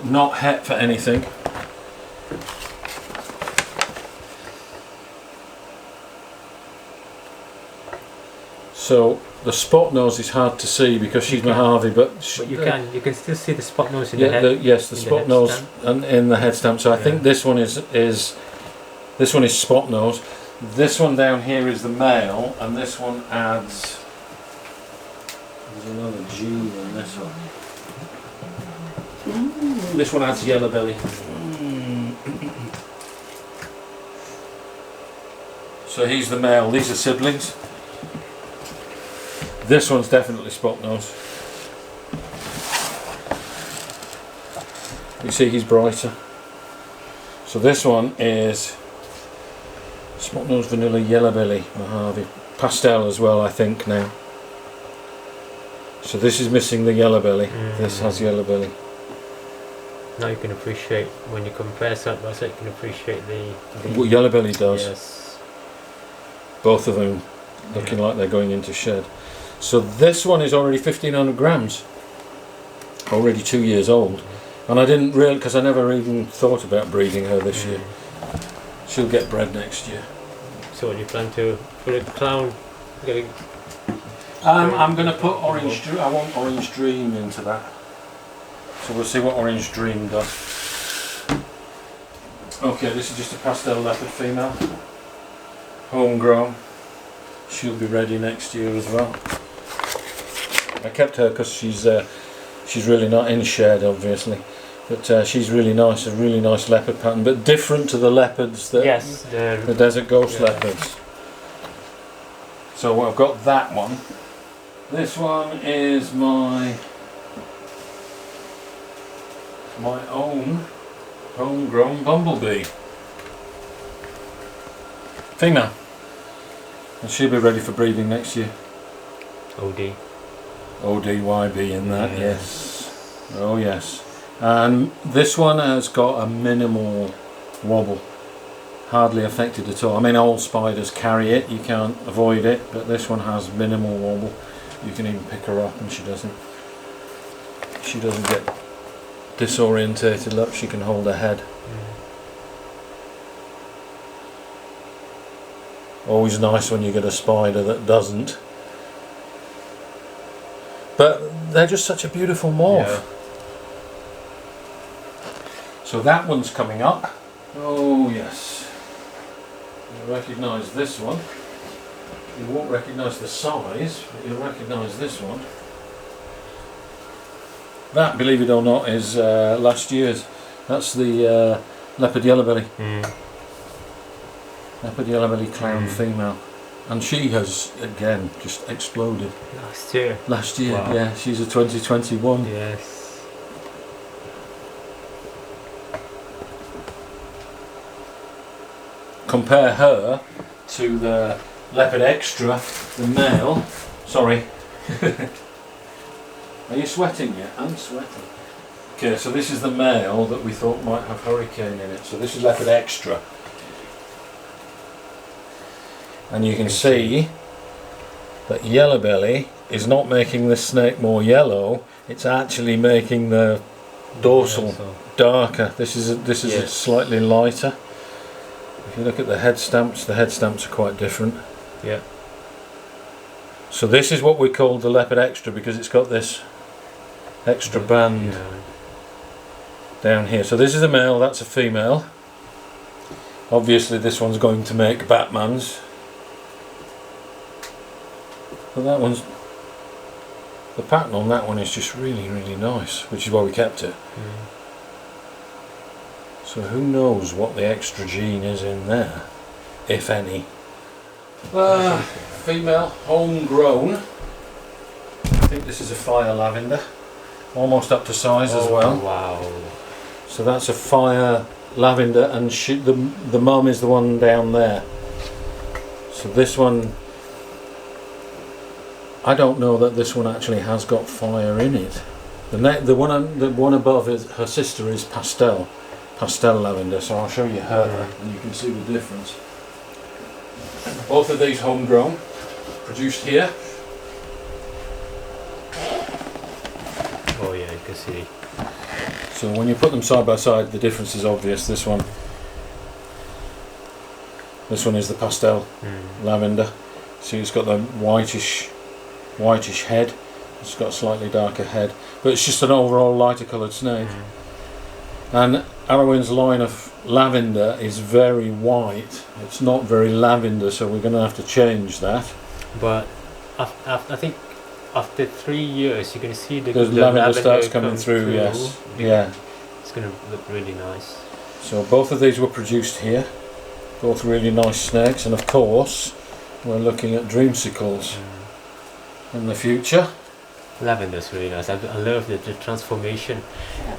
not het for anything. So the spot nose is hard to see because she's Mojave, but you can still see the spot nose in yeah, the head. yes, the spot nose and in the head stamp. So I think this one is spot nose. This one down here is the male, and this one adds. There's another G on this one. This one adds yellow belly. So he's the male. These are siblings. This one's definitely spot nose. You see he's brighter. So this one is spot nose vanilla yellow belly Mojave. Pastel as well, I think now. So this is missing the yellow belly. This has yellow belly. Now you can appreciate, when you compare side by side, you can appreciate the what yellow belly does. Yes. Both of them looking like they're going into shed. So this one is already 1,500 grams, already 2 years old, and I didn't really, because I never even thought about breeding her this year. She'll get bred next year. So what, you plan to put a clown? I'm going to put Orange Dream. I want Orange Dream into that. So we'll see what Orange Dream does. Okay, this is just a pastel leopard female, homegrown. She'll be ready next year as well. I kept her because she's really not in shed, obviously, but she's really nice. A really nice leopard pattern, but different to the leopards that the Desert Ghost leopards. So I've got that one. This one is my my own homegrown bumblebee. Female. And she'll be ready for breeding next year. OD. ODYB in that, yes. Oh yes. And this one has got a minimal wobble. Hardly affected at all. I mean, all spiders carry it, you can't avoid it, but this one has minimal wobble. You can even pick her up and she doesn't get disorientated. Look, she can hold her head. Always nice when you get a spider that doesn't. But they're just such a beautiful morph. Yeah. So that one's coming up. Oh yes. You'll recognise this one. You won't recognise the size, but you'll recognise this one. That, believe it or not, is last year's. That's the leopard yellowbelly. Leopard yellowbelly clown female. And she has, again, just exploded. Last year, wow. Yeah, she's a 2021. Yes. Compare her to the leopard extra, the male. Sorry. Are you sweating yet? I'm sweating. Okay, so this is the male that we thought might have hurricane in it. So this is leopard extra. And you can see that yellowbelly is not making the snake more yellow, it's actually making the dorsal darker. This is slightly lighter. If you look at the head stamps are quite different. Yeah. So this is what we call the leopard extra because it's got this extra band down here. So this is a male, that's a female. Obviously this one's going to make Batman's. But that one's, the pattern on that one is just really, really nice, which is why we kept it. So who knows what the extra gene is in there, if any. Female, homegrown. I think this is a fire lavender, almost up to size as well. Wow. So that's a fire lavender, and the mum is the one down there. So this one, I don't know that this one actually has got fire in it. The one above is her sister is pastel lavender. So I'll show you her, and you can see the difference. Both of these homegrown, produced here. Oh yeah, you can see. So when you put them side by side, the difference is obvious. This one is the pastel lavender. See, it's got the whitish head. It's got a slightly darker head, but it's just an overall lighter coloured snake. And Arrowin's line of lavender is very white. It's not very lavender, so we're going to have to change that. But I think after 3 years, you're going to see the lavender starts coming through. Yes, yeah. It's going to look really nice. So both of these were produced here. Both really nice snakes, and of course, we're looking at dreamsicles in the future. Lavender's really nice. I love the transformation.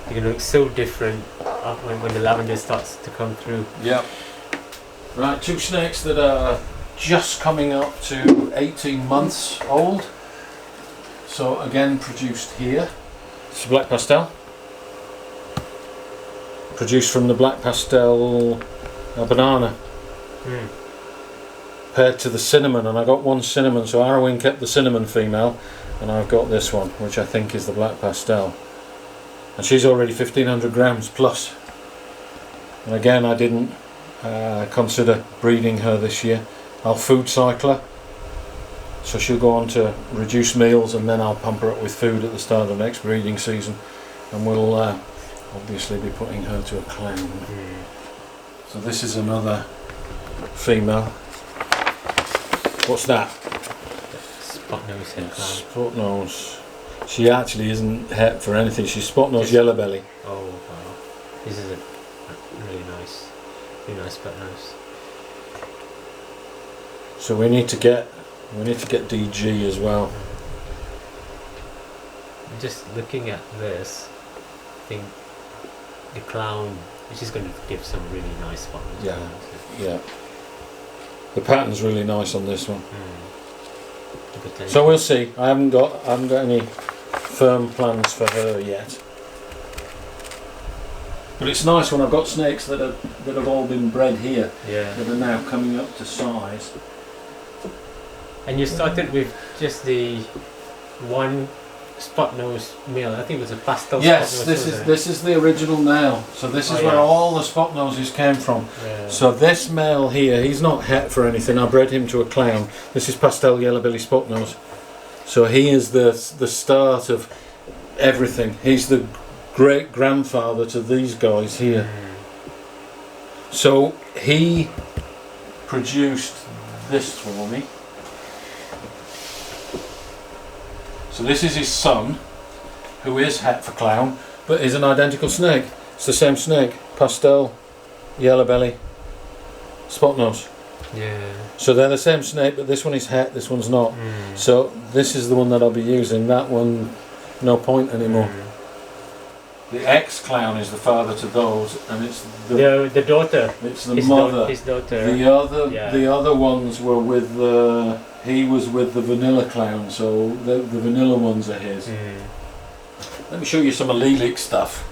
You're going to look so different when the lavender starts to come through. Yep. Right, two snakes that are just coming up to 18 months old. So again, produced here. It's a black pastel. Produced from the black pastel banana. Paired to the cinnamon, and I got one cinnamon, so Arrowin kept the cinnamon female, and I've got this one, which I think is the black pastel. And she's already 1500 grams plus. And again, I didn't consider breeding her this year. I'll food cycle her, so she'll go on to reduced meals, and then I'll pump her up with food at the start of the next breeding season, and we'll obviously be putting her to a clown. So this is another female. What's that? Spot nose head clown. Spot nose. She actually isn't het for anything. She's spot nose yellow belly. Oh wow! This is a really nice spot nose. So we need to get DG as well. Just looking at this, I think the clown, which is going to give some really nice spot. Yeah. Yeah. The pattern's really nice on this one. So we'll see. I haven't got any firm plans for her yet. But it's nice when I've got snakes that have all been bred here. Yeah. That are now coming up to size. And you started with just the one spot nose male. I think it was a pastel. Yes, spot nose, this is the original male. So this is where all the spot noses came from. Yeah. So this male here, he's not het for anything. I bred him to a clown. This is pastel yellow belly spot nose. So he is the start of everything. He's the great grandfather to these guys here. So he produced this for me. So this is his son, who is het for clown, but is an identical snake. It's the same snake, pastel, yellow belly, spot nose. Yeah. So they're the same snake, but this one is het, this one's not. So this is the one that I'll be using. That one, no point anymore. The ex-clown is the father to those, and it's the daughter. It's the mother. His daughter. The other ones were with the. He was with the vanilla clown, so the vanilla ones are his. Let me show you some allelic stuff.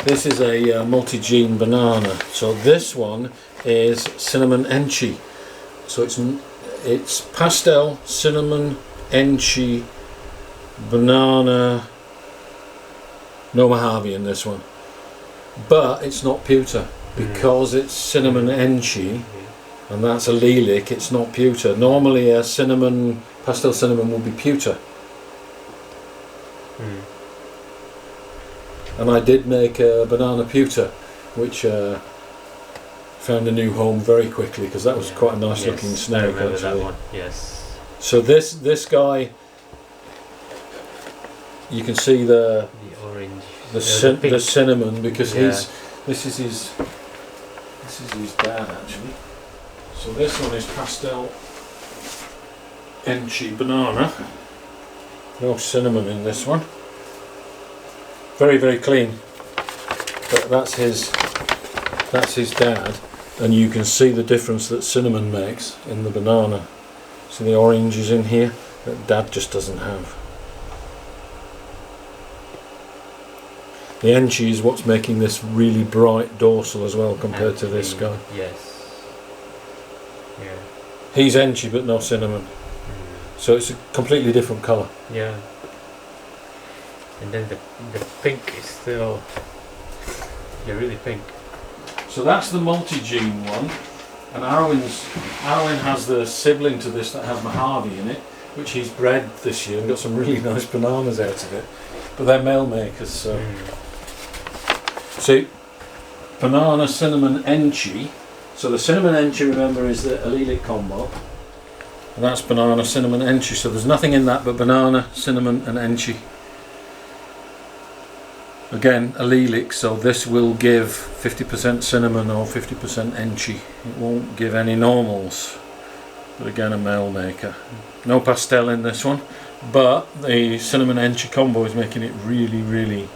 This is a multi-gene banana. So this one is cinnamon enchi. So it's pastel, cinnamon, enchi, banana, no Mojave in this one. But it's not pewter because it's cinnamon enchi. And that's allelic, it's not pewter. Normally a pastel cinnamon would be pewter. And I did make a banana pewter, which found a new home very quickly because that was quite a nice looking snake. I remember actually. that one. Yes. So this guy, you can see the orange, the cinnamon because this is his dad actually. So this one is pastel enchi banana. No cinnamon in this one. Very, very clean. But that's his dad, and you can see the difference that cinnamon makes in the banana. See the orange is in here that dad just doesn't have. The enchi is what's making this really bright dorsal as well compared to this guy. Yes. Yeah. He's enchi but no cinnamon. So it's a completely different colour. Yeah. And then the pink is still really pink. So that's the multi-gene one. And Arwen has the sibling to this that has Mojave in it, which he's bred this year and got some really nice bananas out of it. But they're male makers, so. See, banana, cinnamon, enchi. So the cinnamon enchi, remember, is the allelic combo. And that's banana, cinnamon, enchi. So there's nothing in that but banana, cinnamon and enchi. Again, allelic, so this will give 50% cinnamon or 50% enchi. It won't give any normals. But again, a male maker. No pastel in this one, but the cinnamon enchi combo is making it really, really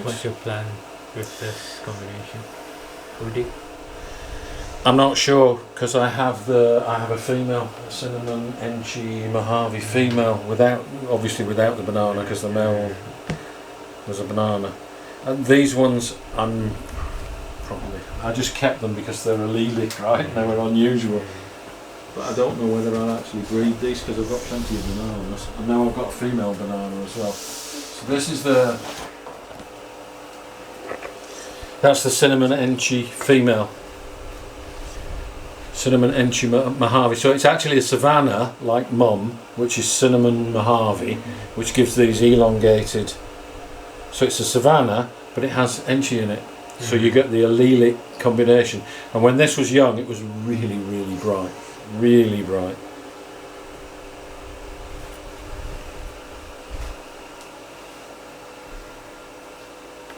What's your plan with this combination? Woody? I'm not sure because I have a female, a cinnamon enchi Mojave female, obviously without the banana because the male was a banana. And these ones I just kept them because they're allelic, right? And they were unusual. But I don't know whether I'll actually breed these because I've got plenty of bananas. And now I've got a female banana as well. So this is that's the cinnamon enchi female. Cinnamon enchi Mojave. So it's actually a savannah like mum, which is cinnamon Mojave, which gives these elongated. So it's a savannah, but it has enchi in it. So you get the allelic combination. And when this was young, it was really, really bright. Really bright.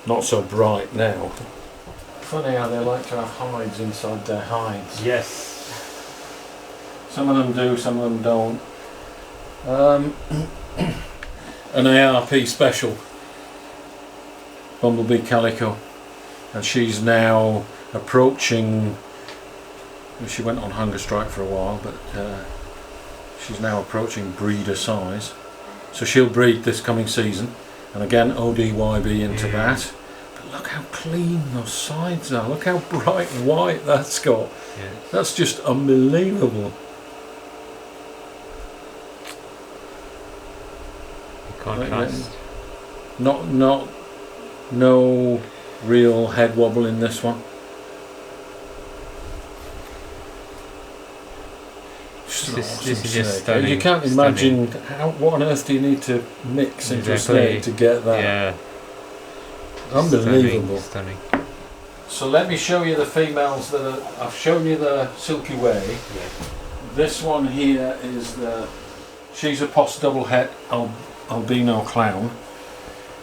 Not so bright now. Funny how they like to have hides inside their hides. Yes. Some of them do, some of them don't. An ARP special, Bumblebee Calico, and she's now approaching. She went on hunger strike for a while, but she's now approaching breeder size. So she'll breed this coming season, and again ODYB into that. But look how clean those sides are. Look how bright white that's got. Yeah. That's just unbelievable. Contrast. No real head wobble in this one. This is just stunning. You can't imagine what on earth do you need to mix into a snake to get that. Yeah. Unbelievable. Stunning. So let me show you the females that are, I've shown you the Silky Way. Yeah. This one here is she's a post double het albino clown,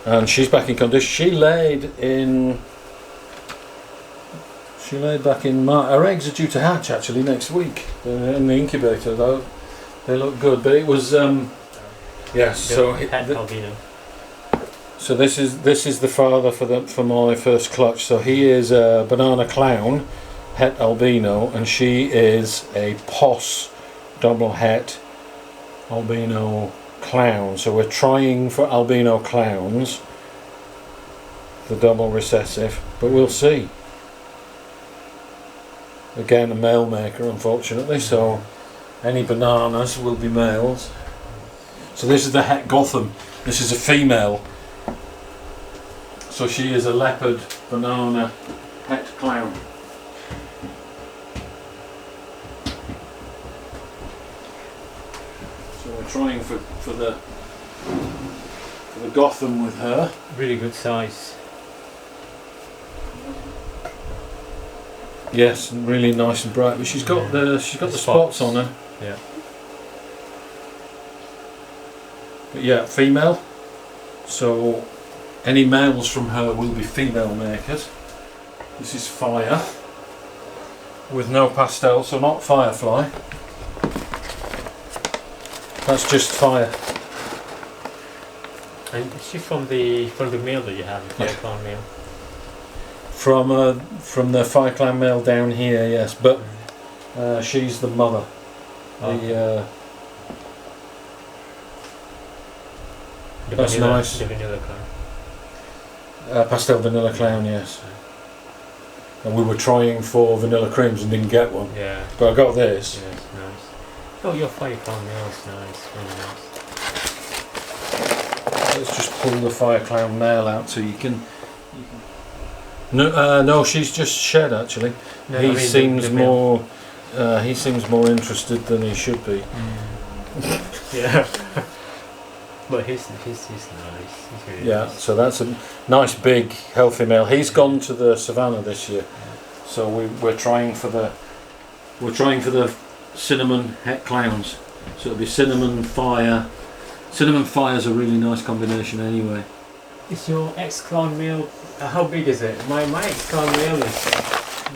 and she's back in condition. She laid back in March. Her eggs are due to hatch actually next week. They're in the incubator though. They look good, but it was yes. So this is the father for my first clutch. So he is a banana clown, het albino, and she is a pos double het albino clown. So we're trying for albino clowns, the double recessive, but we'll see. Again, a male maker, unfortunately, so any bananas will be males. So this is the het Gotham. This is a female. So she is a leopard banana het clown. So we're trying for the Gotham with her. Really good size. Yes, and really nice and bright. But she's got the spots on her. Yeah. But yeah, female. So any males from her will be female makers. This is Fire with no pastel, so not Firefly. That's just Fire. And is she from the male that you have, the Fire Clan male? From the Fire Clan male down here, yes, but she's the mother. The that's vanilla, nice. The vanilla clan. Pastel vanilla clown, yes. And we were trying for vanilla creams and didn't get one. Yeah. But I got this. Yeah, it's nice. Oh, your Fire Clan male is nice. Really nice. Let's just pull the Fire Clown male out so you can. No, she's just shed actually. No, he I mean seems the male. more. He seems more interested than he should be. Yeah. But he's nice. He's really nice. So that's a nice big healthy male. He's gone to the savannah this year, so we're trying for the cinnamon het clowns. So it'll be cinnamon fire. Cinnamon fire is a really nice combination anyway. Is your ex-clan male? How big is it? My ex-clan male is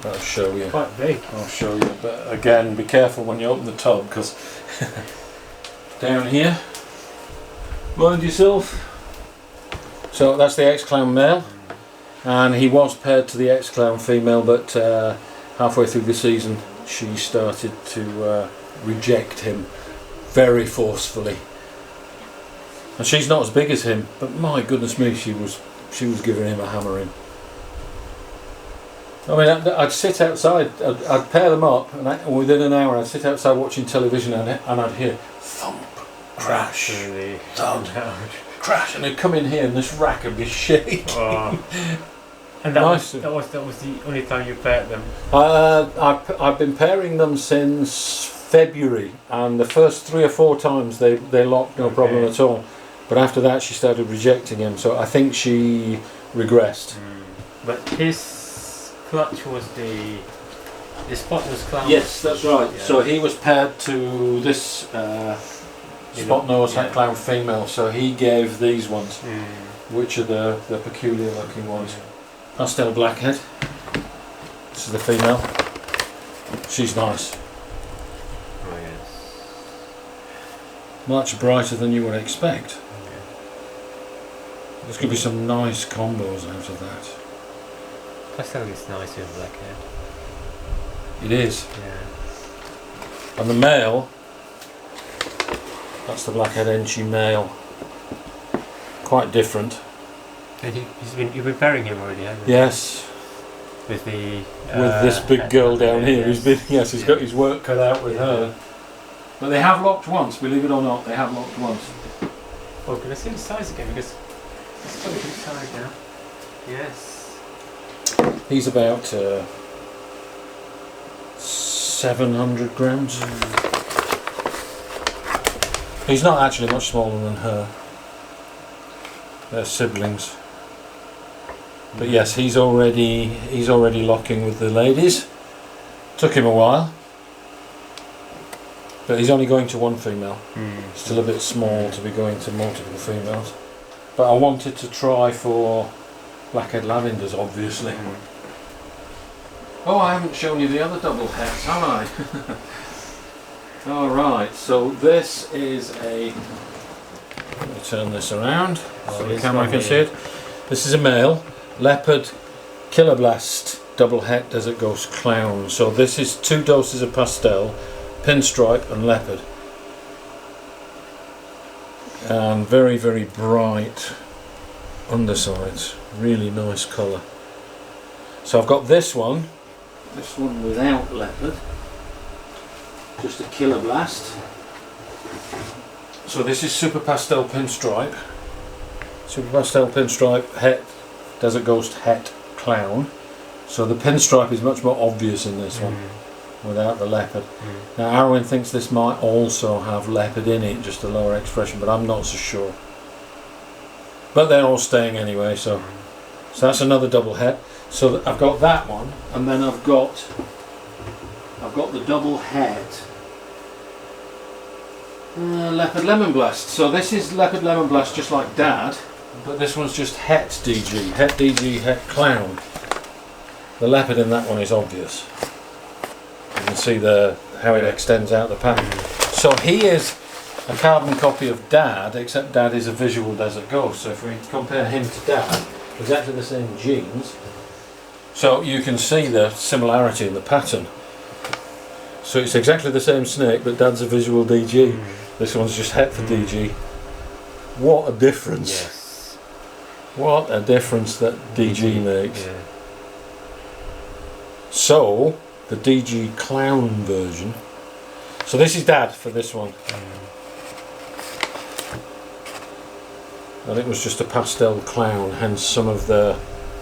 I'll show you. quite big. I'll show you. But again, be careful when you open the tub because down here. Mind yourself. So that's the ex-clown male, and he was paired to the ex-clown female, but halfway through the season she started to reject him very forcefully. And she's not as big as him, but my goodness me, she was giving him a hammering. I mean, I'd sit outside, I'd pair them up, and within an hour I'd sit outside watching television, and I'd hear thump, crash, thud, crash, and they'd come in here and this rack would be shaking. Oh. And that was the only time you paired them? I've been pairing them since February, and the first 3 or 4 times they locked, no problem at all. But after that she started rejecting him, so I think she regressed. But his clutch was the spot-nose clown. Yes, that's right. Yeah. So he was paired to this spot-nose het clown female, so he gave these ones, which are the peculiar looking ones. Pastel blackhead. This is the female. She's nice. Oh yes. much brighter than you would expect. There's going to be some nice combos out of that. Pastel is nice with blackhead. It is. Yeah. And the male, that's the blackhead Enchi male. Quite different. And you've been pairing him already, haven't you? Yes. With the With this big girl down here yes. who's been, yes, he's got his work cut out with her. But they have locked once, believe it or not, they have locked once. Oh, can I see the size again? Because it's got a good size now. Yes. He's about 700 grams. He's not actually much smaller than her. They're siblings. But yes, he's already locking with the ladies. Took him a while. But he's only going to one female. Still a bit small to be going to multiple females. But I wanted to try for blackhead lavenders, obviously. Oh, I haven't shown you the other double heads, have I? Alright, so this is a... Let me turn this around so the camera can see it. This is a male leopard killer blast double het desert ghost clown. So this is 2 doses of pastel, pinstripe and leopard. And very, very bright undersides. Really nice colour. So I've got this one without leopard. Just a killer blast. So this is super pastel pinstripe. Super pastel pinstripe het desert ghost het clown. So the pinstripe is much more obvious in this one without the leopard. Now Arwen thinks this might also have leopard in it, just a lower expression, but I'm not so sure. But they're all staying anyway, so that's another double het. So I've got that one, and then I've got the double het leopard lemon blast. So this is leopard lemon blast, just like Dad, but this one's just het DG, het clown. The leopard in that one is obvious. You can see how it extends out the pattern. So he is a carbon copy of Dad, except Dad is a visual desert ghost. So if we compare him to Dad, exactly the same genes. So you can see the similarity in the pattern. So it's exactly the same snake, but Dad's a visual DG. This one's just het for DG. What a difference! Yes. What a difference that DG makes. Yeah. So the DG clown version. So this is Dad for this one. And it was just a pastel clown, hence some of the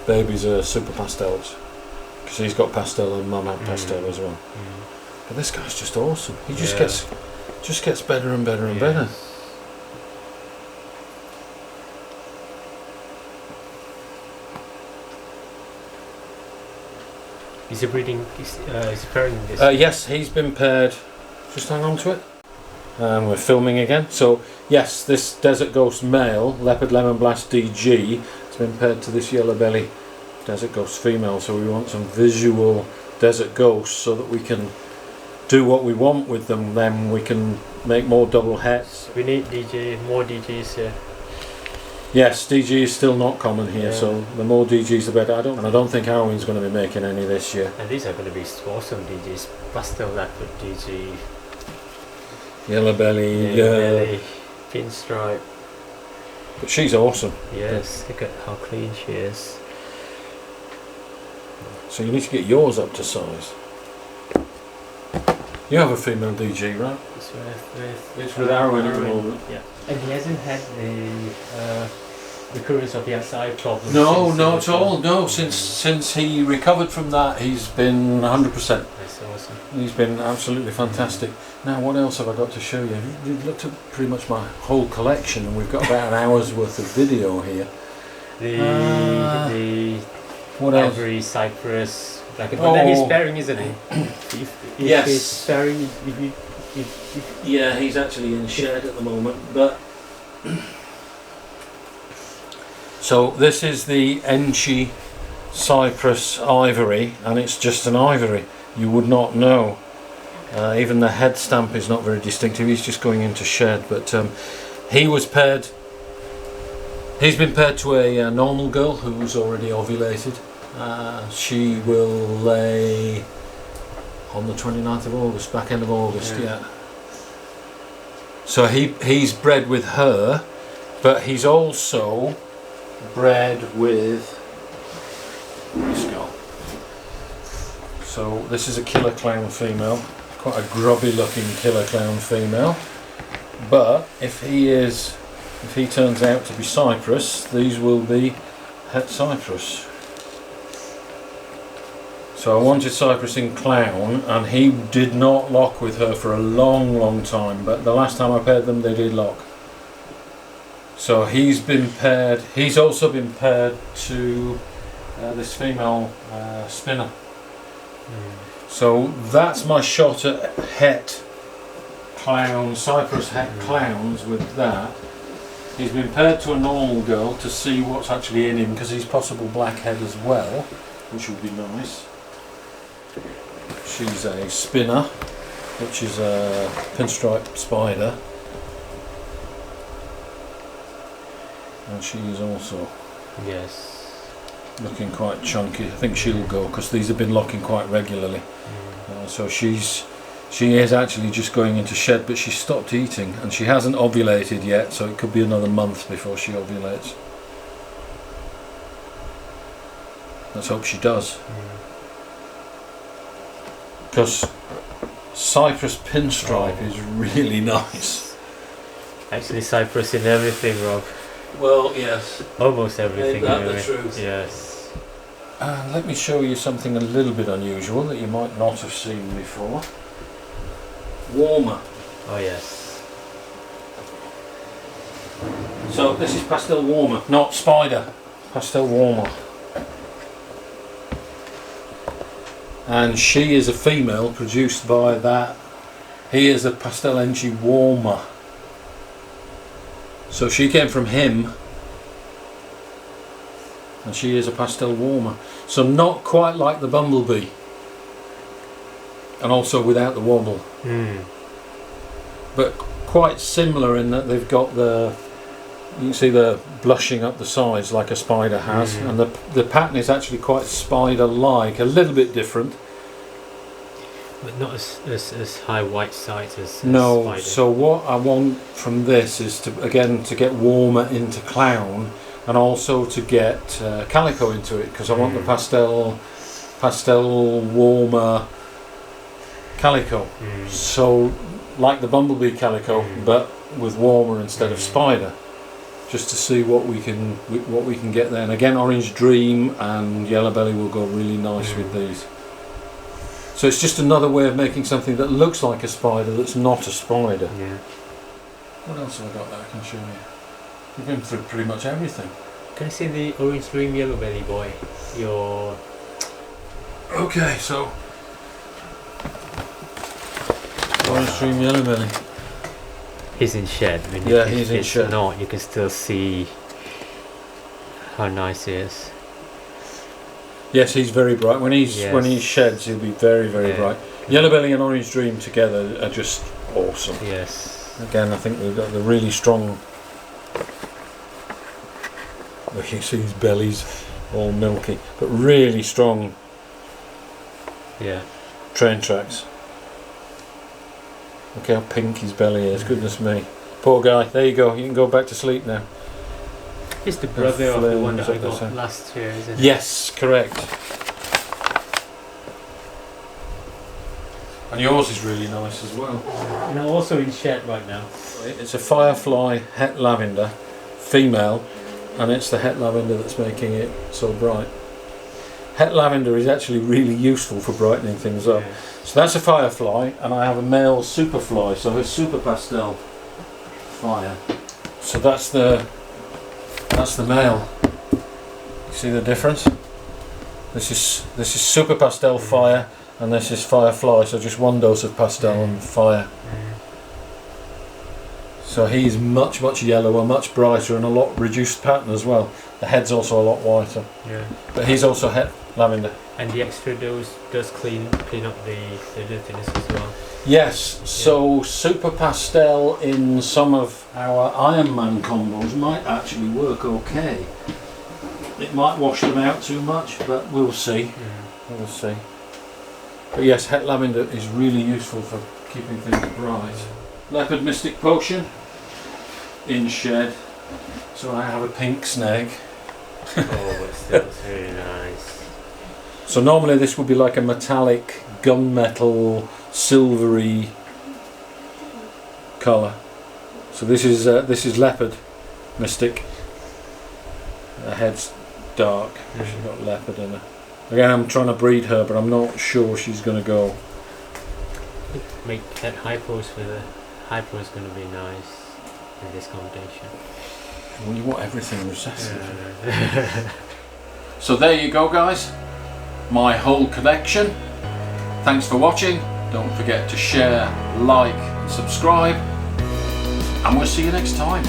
babies are super pastels. Because he's got pastel and Mum had pastel as well. But this guy's just awesome. He just gets better and better and better. Is he breeding? Is he pairing this? Yes, he's been paired. Just hang on to it. And we're filming again. So yes, this Desert Ghost male, Leopard Lemon Blast DG, has been paired to this Yellow Belly Desert Ghost female. So we want some visual Desert Ghosts so that we can do what we want with them. Then we can make more double hets. We need more DGs here. Yes, DG is still not common here, so the more DGs the better. I don't think Arwen's going to be making any this year. And these are going to be awesome DGs. Pastel leopard DG. Yellow belly, belly, pinstripe. But she's awesome. Yes, look at how clean she is. So you need to get yours up to size. You have a female DG, right? It's with Arwen at the moment. Yeah. And he hasn't had the recurrence of the SI problem. No, not at all. No, since he recovered from that, he's been 100%. That's awesome. He's been absolutely fantastic. Now, what else have I got to show you? You've looked at pretty much my whole collection, and we've got about an hour's worth of video here. The what else? Ivory Cypress. But then he's pairing, isn't he? Yes. He's pairing. Yeah, he's actually in shed at the moment, but so this is the Enchi Cypress Ivory, and it's just an ivory. You would not know. Even the head stamp is not very distinctive. He's just going into shed, but he was paired. He's been paired to a normal girl who's already ovulated. She will lay on the 29th of August, back end of August, yeah. So he's bred with her, but he's also bred with this girl. So this is a killer clown female, quite a grubby looking killer clown female. But if he turns out to be Cyprus, these will be het Cyprus. So I wanted Cyprus in clown, and he did not lock with her for a long time, but the last time I paired them they did lock. So he's also been paired to this female spinner. So that's my shot at het clown, Cyprus het clowns with that. He's been paired to a normal girl to see what's actually in him, because he's possible blackhead as well, which would be nice. She's a spinner, which is a pinstripe spider, and she is also looking quite chunky. I think she'll go because these have been locking quite regularly. So she is actually just going into shed, but she's stopped eating and she hasn't ovulated yet, so it could be another month before she ovulates. Let's hope she does. Because Cyprus pinstripe is really nice. Actually, Cyprus in everything, Rob. Well, yes. Almost everything. Ain't that anyway. the truth? Yes. And let me show you something a little bit unusual that you might not have seen before. Warmer. Oh yes. So this is pastel warmer, not spider. Pastel warmer. And she is a female produced by that. He is a pastel NG warmer. So she came from him, and she is a pastel warmer. So not quite like the bumblebee, and also without the wobble, but quite similar in that they've got you can see the blushing up the sides like a spider has, and the pattern is actually quite spider-like, a little bit different. But not as high white sides as No, spider. so what I want from this is to get warmer into clown, and also to get calico into it, because I want the pastel warmer calico. So like the bumblebee calico, but with warmer instead of spider, just to see what we can get there. And again, Orange Dream and Yellow Belly will go really nice with these. So it's just another way of making something that looks like a spider that's not a spider. Yeah. What else have I got that I can show you? We've been through pretty much everything. Can I see the Orange Dream Yellow Belly boy? Okay, so Orange Dream Yellow Belly. He's in shed. I mean, Yeah, he's in shed. If not, you can still see how nice he is. Yes, he's very bright. When he sheds, he'll be very bright. Yellow Belly and Orange Dream together are just awesome. Yes. Again, I think we've got the really strong. You can see his belly's all milky, but really strong. Yeah. Train tracks. Look how pink his belly is. Goodness me, poor guy. There you go. You can go back to sleep now. He's the brother of the one that I got last year, isn't it? Yes, correct. And yours is really nice as well. And I'm also in shed right now. It's a Firefly Het Lavender, female, and it's the Het Lavender that's making it so bright. Het Lavender is actually really useful for brightening things up. Yeah. So that's a Firefly, and I have a male Superfly, so a Super Pastel Fire. So that's the male. You see the difference? This is Super Pastel Fire, and this is Firefly. So just one dose of pastel and fire. So he's much yellower, much brighter, and a lot reduced pattern as well. The head's also a lot whiter. Yeah. But he's also Het Lavender. And the extra dose does clean up the dirtiness as well. Yes, so Super Pastel in some of our Iron Man combos might actually work okay. It might wash them out too much, but we'll see. We'll see. But yes, Het Lavender is really useful for keeping things bright. Leopard Mystic Potion in shed, so I have a pink snag. Oh, but still, it's really nice. So normally this would be like a metallic, gunmetal, silvery colour. So this is Leopard Mystic. The head's dark. She's got leopard in her. Again, I'm trying to breed her, but I'm not sure she's going to go. Make that hypos with a hypo is going to be nice in this combination. Well, you want everything recessive. So there you go, guys. My whole collection. Thanks for watching. Don't forget to share, like and subscribe. And we'll see you next time.